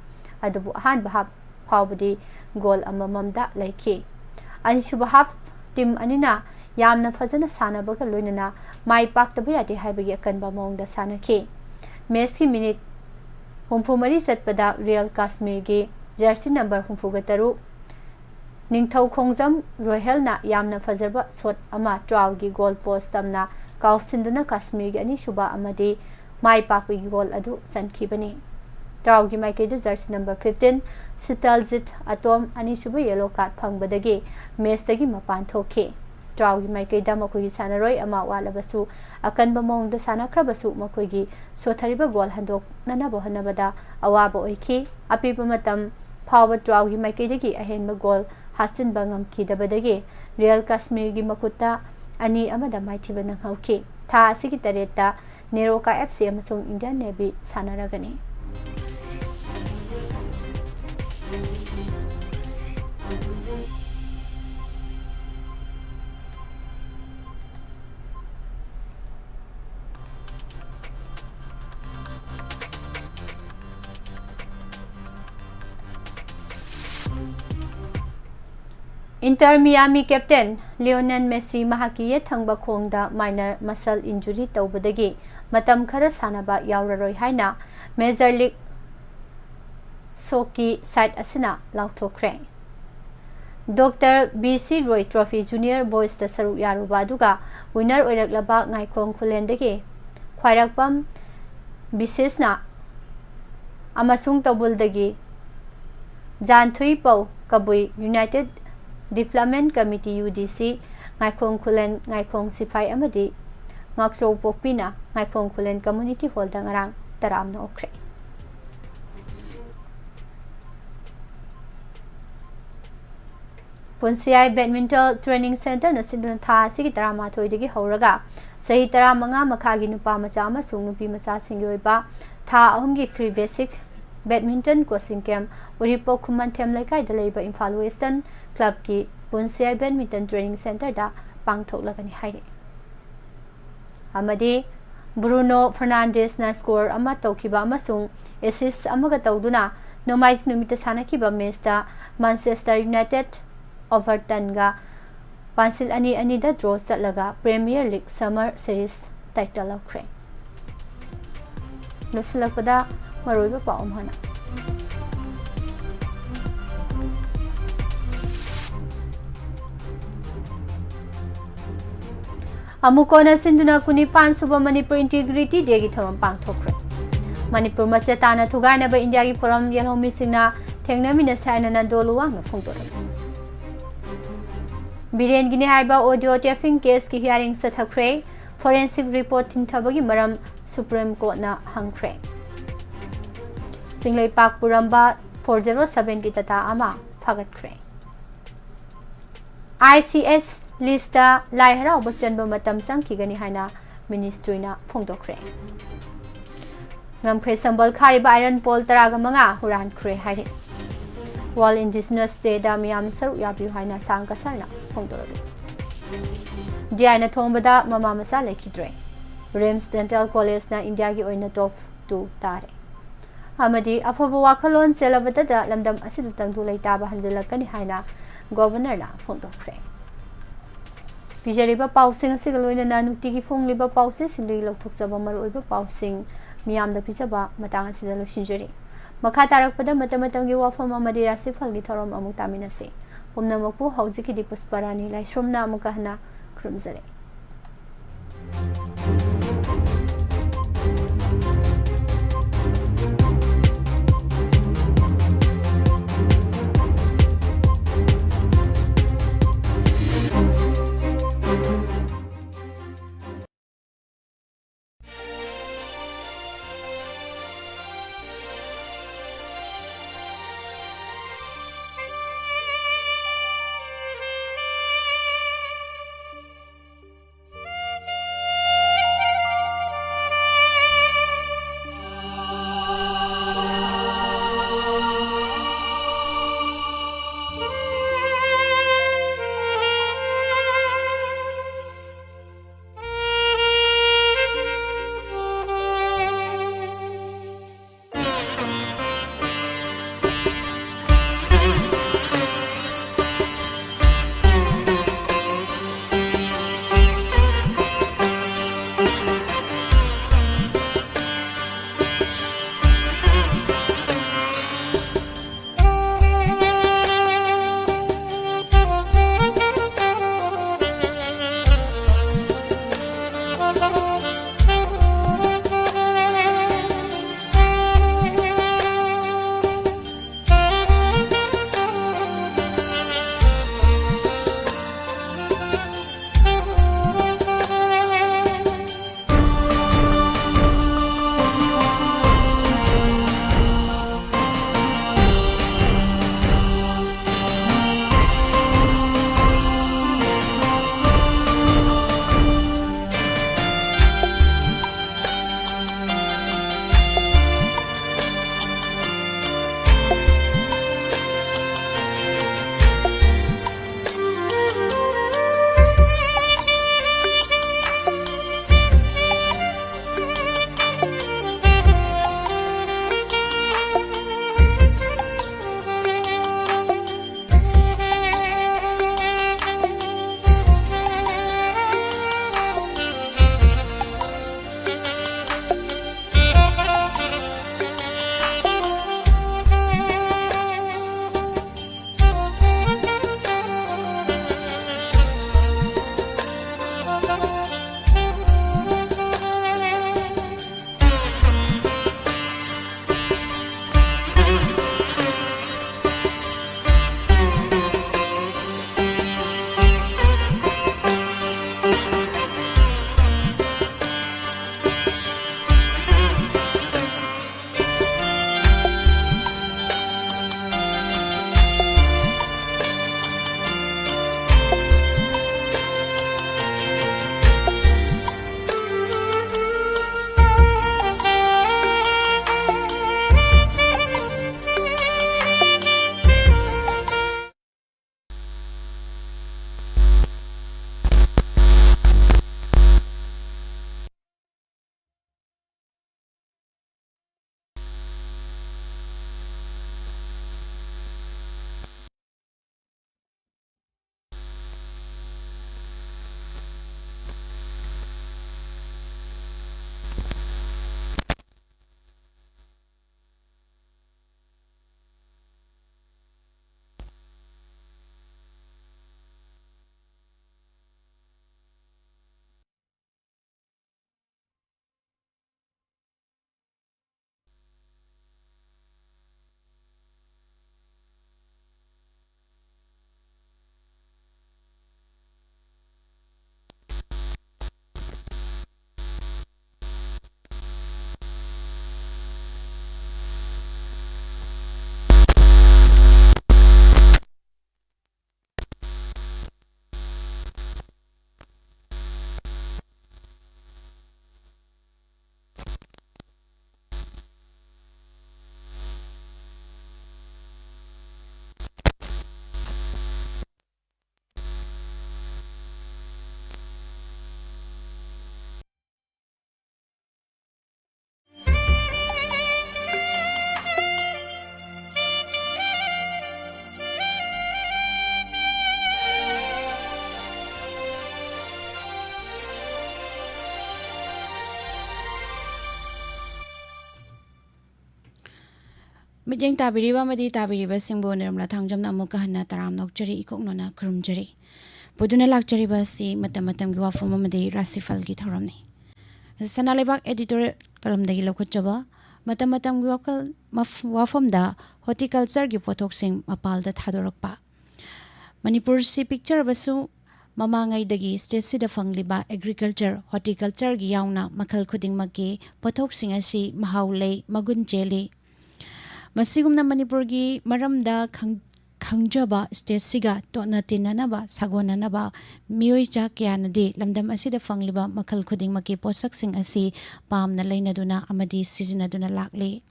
adubu ahan bahap phawbudi goal amamamda laiki ansu bahap team anina yamna fazana sana bagal loinana mai pakta bayati haibagi akan bamongda sanaki Messi minute humfumari satpada real kashmir gi jersey number humfugataru Ningthau Khongjam Royal yamna fazarba shot ama traw gi goal post tamna kausinduna Kashmir gi ani suba amadi mai pakwi goal adu sankibani traw gi mai ke jersey number 15 Sitaljit Atom ani suba yellow card phangbadagi match tagi mapan thoke traw gi mai ke damakoi sanaroi ama walabasu akan bamong da sanakrabasu makoi gi sothariba goal handok nana bohanabada awaba oiki apipa matam phawa traw gi mai ke dagi ahenba goal Hasin bangam ki dabadagi real kashmir gi makuta ani amada maithiba nang hauki tha asigi tareta neroka fc amasung indian navy sanaragani Inter Miami captain Lionel Messi mahakiye thangba khongda minor muscle injury tawbadagi matam khara sanaba yauraroi haina Major League Soccer side asina lauthokre Dr. BC Roy Trophy Junior Boys ta saru yaruba duga winner oiraklaba ngaikhong khulendagi khwairakpam bisesna amasung tabuldagi Janthui Pau Kabui United Development Committee UDC Ngaikhong Khulen Ngaikhong Sifai amadi Ngakso Pokpina Ngaikhong Khulen Community Hall da ngarang taramna okre Punsiai Badminton Training Center na sinduna tha sigi tarama thoidagi horaga sahi taramanga makhagi nupa macha amasung nupi macha singi oiba tha ahumgi free basic Badminton coaching camp Uripo Khuman Them Laikai da leiba Imphal Western Club ki Punsiai Badminton Training Center da pangthoklagani haire amadi Bruno Fernandes na score ama tawkiba amasung assist amaga tawduna nomais numita sanakiba match da Manchester United Everton ga Pansil ani da draw satlaga Premier League Summer Series title laukre losilakpada maroiba paum hana Amukona sinduna kuni pansuba Manipur Integrity Day gi thamam pangthokre Manipur macha tana thugana ba India gi forum yelhomi singna thengnamina saina nandoluwa na phongtora Biren gini haiba audio taping case ki hearing sathakre forensic report thinthabagi maram Supreme Court na hangkre Singlai Pak Puramba 407 ki tata ama phagatkre ICS lista lai harau bachanba matam sangkigani haina ministry na phongdokre ngamkhre sambal khariba iron pole taraga manga huran khre haire World Indigenous Day da miyam saru yabiu haina sangka sarna phongdorobe diaina thombada mama masa lekhidre Rims Dental College na India gi oina top 2 tare amadi afobo wakhalon selabata da lamdam asid tangdu leitaba hanjalakani haina governor na phongdokre Pijariba pausing asigaloina na nutigi fongliba pause singli lokthokjaba maroiba pausing miyamda pijaba matang asida losinjari makha tarakpada matamatamgi wafam amadi rasi phalgi thorom amuk taminase pumnamakpu haujiki di pusparani laisromna amukahna krumjare Mijeng tabiriba madi tabiriba singbo nirmala thangjamna amuka hanna taram nokchari ikoknona kurumjari. Buduna lakchariba si matam gi wafam amadi RASHHI gi thoramni. Sanalebak editorial kalamdagi lokachaba matam gi wafamda horticulture gi potoksing mapalda thadorakpa. Manipur si picture basu mamangai dagi state sida fangliba agriculture horticulture gi yauna makhal khuding maki potoksing asi mahaulei magun cheli. Masigumna Manipur gi maramda khangjaba state siga tona tinanaba sagonanaba mioi cha kyanadi lamdam asida fangliba makhal khuding maki posaksing asi pamna leinaduna amadi sizinaduna lakli.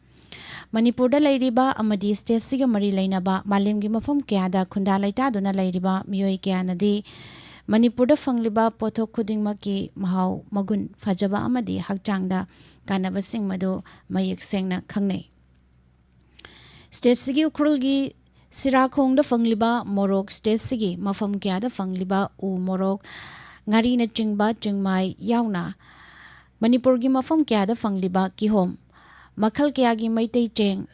Manipur da lairiba amadi state siga mari leinaba malemgi mafam kyada khunda laitaduna lairiba mioi kyanadi Manipur da fangliba pothok khuding maki mahau magun fajaba amadi hakchangda kanabasing madu mayek sengna khangnei. State sigi ukrul gi Sirakong da fangliba morok state sigi mafam kya da fangliba u morok ngari na chingba chingmai yauna Manipur gi mafam kya da fangliba kihom makhal kya gi maitei cheng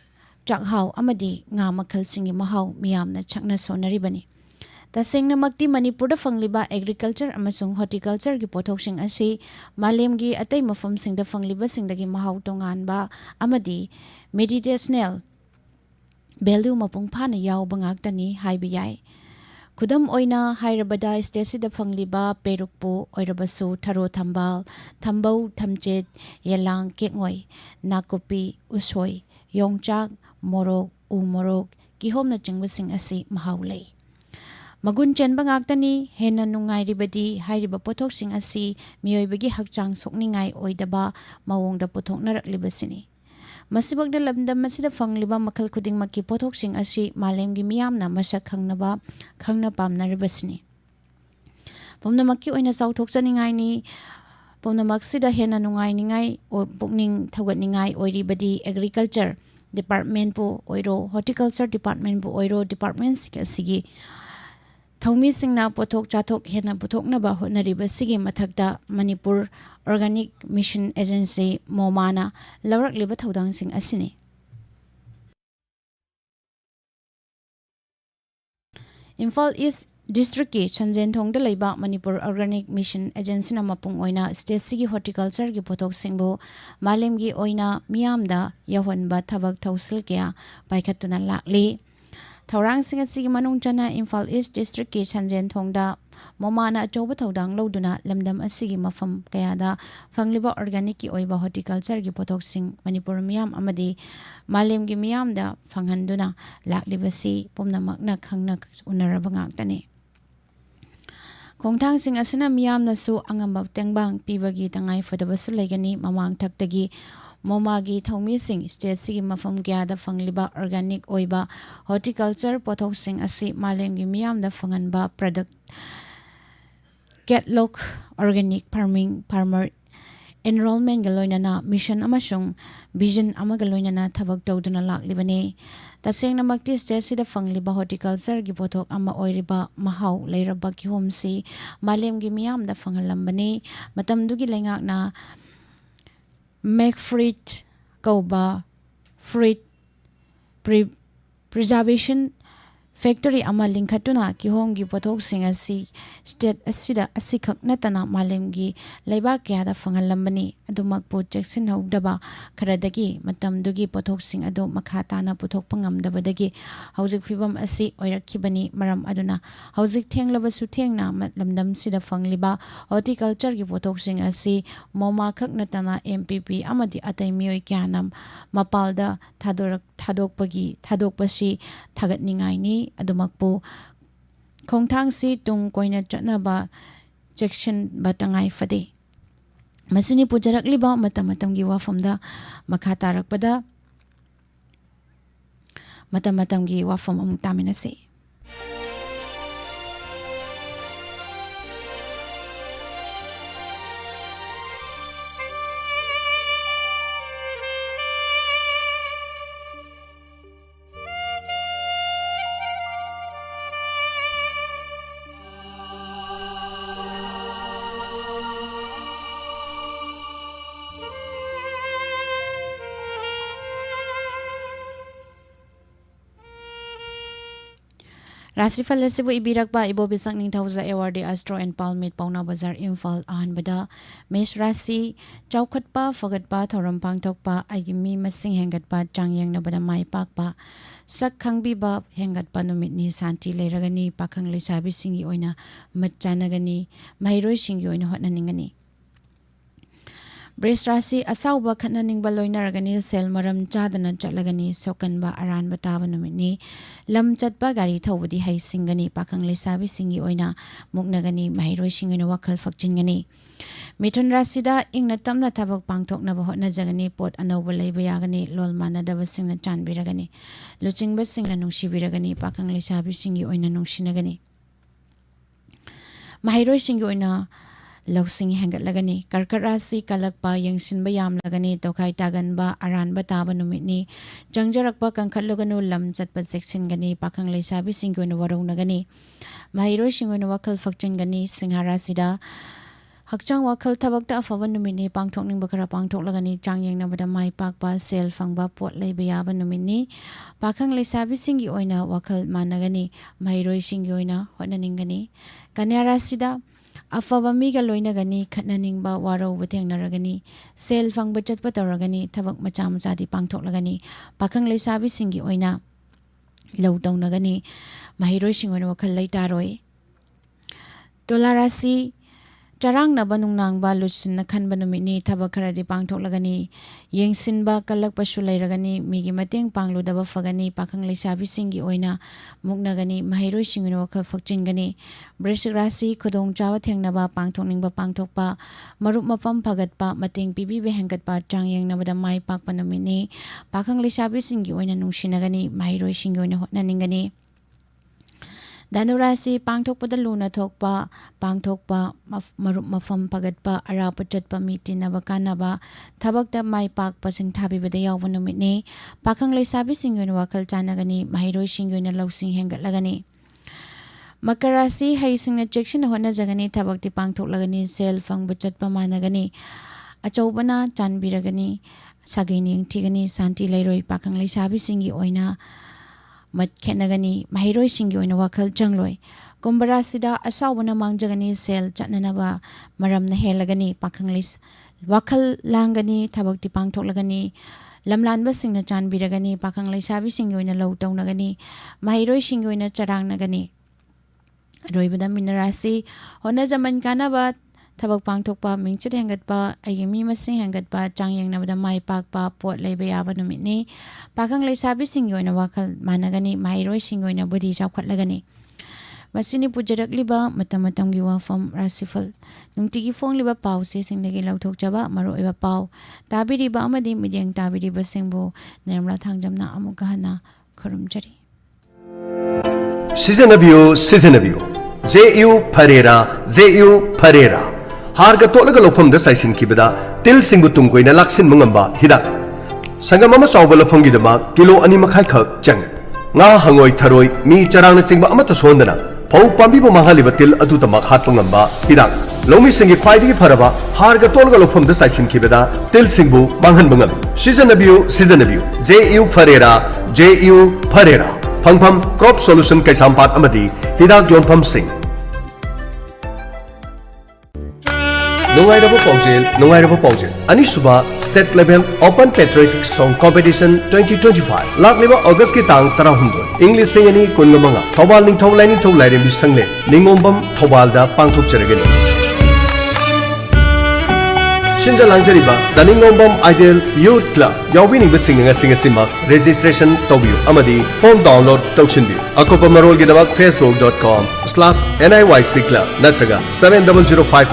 chakhau amadi nga makhal singi mahau miyamna chakna sonaribani tasengna makti Manipur da fangliba agriculture amasung horticulture gi pothoksing asi malem gi atei mafam sing da fangliba singdagi mahau tonganba amadi medicinal Value mapung phana yauba ngaktani haiba yai. Khudam oina hairabada state sida fangliba perukpu oirabasu tharo thambal, thambau thamchet, yelang kekngoi, nakopi, usoi, yongchak, morok, morok, kihomna chingwasing asi mahaulei. Magun chenba ngaktani hena nungai ribadi hairiba potoksing asi miyoibagi hakchang sokningai oidaba mawongda pothoknarak libasini. Masibagda lamdam masida fangliba makhal khuding maki pothoksing asi malemgi miyamna masak khangna pamna ribasni. Pomna makki oina sauthok chaningai ni pomna maksida hena nungai ningai o bukning thagat ningai oiribadi agriculture department pu oiro horticulture department pu oiro department sigi Thongmi singna pothok chathok hena pothokna ba honariba sigi mathakta Manipur Organic Mission Agency Momana lawrak liba thodang sing asini Imphal East District ki Chanjen Thongda leiba Manipur Organic Mission Agency na mapung oina state sigi horticulture gi pothok singbo malem gi oina miyamda yahonba thabak thausil kya paikhatuna lakli Thaurang sing asigi manung chana Imphal East District ki Chanjen Thongda Momana achoba thodang loduna lamdam asigi mafam kayada fangliba organic ki oiba horticulture gi pothok sing Manipur miyam amadi malem gi miyam da fanghanduna laklibasi pomna makna khangna unaraba ngaktani Khongthang sing asana miyam nasu angamba tengbang pibagi tangai fadabasu legani mamang thaktagi Momagi thongmi sing state sigi mafam gyada fangliba organic oiba horticulture pothok sing asi malemgi miyamda fanganba product catalog organic farming farmer enrollment galoinana mission amasung vision amagaloinana thabak tawduna laklibani tasengna makti state sida fangliba horticulture gi pothok ama oiriba mahau leiraba ki homsi malemgi miyamda fangalambani matamdugi lengakna make fruit kauba fruit preservation factory ama lingkhatuna ki homgi pothok sing asi state asida asikhak natana malemgi leiba kyada fangalambani adumak po jackson hawdaba kharadagi matamdugi pothok sing adu makhata na pothok pangamdabadagi hauzik fibam asi oirakhibani maram aduna hauzik thenglabasu thengna lamdam sida fangliba horticulture gi pothok sing asi moma khak natana MPP amadi atai mioi kyanam mapalda thadokpasi thagatningai ni adumakpu khongthang si tung koina chatnaba section batangai fade masini pujarakliba matam gi wafamda makha tarakpada matam gi wafam amuk taminasi RASHHI asibu ibirakpa ibo bisak ningthauza award Astro and PHAL meet Pauna Bazar Imphal ahanbada Mesh RASHHI chawkhatpa fagatpa thoram pangthokpa aigimi masing hengatpa changyang mai pakpa sak khangbiba hengatpa numitni santi leiragani pakhang leisabi singi oina matchanagani mairoi singi oina hotnaningani Bris RASHHI asauba khatnaningba loinaragani sel maram chadana chatlagani sokanba aranba taba numitni lam chatpa gari thawbadi hai singani pakhang leisabi singi oina muknagani mairoi singi oina wakhal fakchingani Mithun RASHHI da ingna tamna thabak pangthoknaba hotnajagani pot anauba leiba yagani lol manadaba singna chanbiragani luchingba singna nungsibiragani pakhang leisabi singi oina nungsinagani mairoi singi oina Lausing hengat lagani karkat RASHHI kalakpa yengsinba yamlagani tokai taganba aranba taba numitni jangjarakpa kangkhatluganu lam chatpa seksingani pakhang leisabi singgoina warongnagani mahiroi singoina wakhal fakchingani singha RASHHI da hakchang wakhal thabakta afaba numitni pangthokningba khara pangthoklagani changyengnabada mai pakpa sel fangba pot leiba yaba numitni pakhang leisabi singi oina wakhal managani mahiroi singi oina hotnaningani kanya RASHHI da Afaba miga loinagani khatnaningba warauba thengnaragani sel fangba chatpa tawragani thabak macha macha di pangthoklagani pakhang leisabi singi oina lau tawnagani mahiroi singoina wakhal leitaroi tola RASHHI charangna banungnangba luchsinna khanba numitni thabak kharadi pangthoklagani yengsinba kalakpa su leiragani migi mateng pangludaba fagani pakhang leisabi singi oina muknagani mahiroi singoina wakhal fakchingani Brisik RASHHI khudong chawa thengnaba pangthokningba pangthokpa marup mapam phagatpa mateng pibibe hengatpa changyengnabada mai pakpa numitni pakhang leisabi singi oina nungsinagani mahiroi singi oina hotnaningani Danu RASHHI pangthokpada luna thokpa pangthokpa marup mafam phagatpa arapa chatpa mitinaba kanaba thabakta mai pakpa singthabibada yawba numitni pakhang leisabi singi oina wakhal chanagani mahiroi singi oina lausing hengatlagani Makar RASHHI haisingna cheksina hotnajagani thabakti pangthoklagani sel fangba chatpa managani achobana chanbiragani sageni engthigani santi leiroi pakhang leisabi singi oina mat khenagani mahiroi singi oina wakhal changloi Kumbha RASHHI da asawbana mangjagani sel chatnanaba maramna helagani pakhang leis wakhal langani thabakti pangthoklagani lamlanba singna chanbiragani pakhang leisabi singi oina lau tawnagani mahiroi singi oina charangnagani Roibada mina RASHHI honajaman kanaba thabak pangthokpa mingchat hengatpa aigimi masing hengatpa changyengnabada mai pakpa pot leiba yaba numitni pakhang leisabi singi oina wakhal managani mahiroi singi oina budi chawkhatlagani masini pujarakliba matamatamgi WAPHAM RASHHI nungtigi fongliba pause singdagi lauthokjaba maroiba pau tabiriba amadi midyang tabiriba singbu nirmala thangjamna amuka hana khurumjari Seasonabio JU Pereira Harga tolaga lopam da saisin kibada til singu tungkoi na laksin mangamba hidak sangam ama chawba lopam gidama kilo 2 makhai khak chang nga hangoi tharoi mi charang na chingba amata sondana phau pambi bo mahaliba til adu tamak hat pangamba hidak lomi singi khwaidigi pharaba harga tolaga lopam da saisin kibada til singbu manghan bangabi Seasonabio JU Pereira Phangpham crop solution kaisampat amadi hidak yonpham sing Nungairabo Paujel Anisuba State Level Open Patriotic Song Competition 2025 Lakleba August ki tang 16 English singani kungamanga Thobal ningthau lainingthau lairembi sangle ningombam Thobal da pangthokjaragani Shinja langjariba Daningombam Ideal Youth Club Yawbini bisinga singasima registration tawbiu amadi form download tawchinbi akopa marol gidabak facebook.com/NIYC club natraga 7005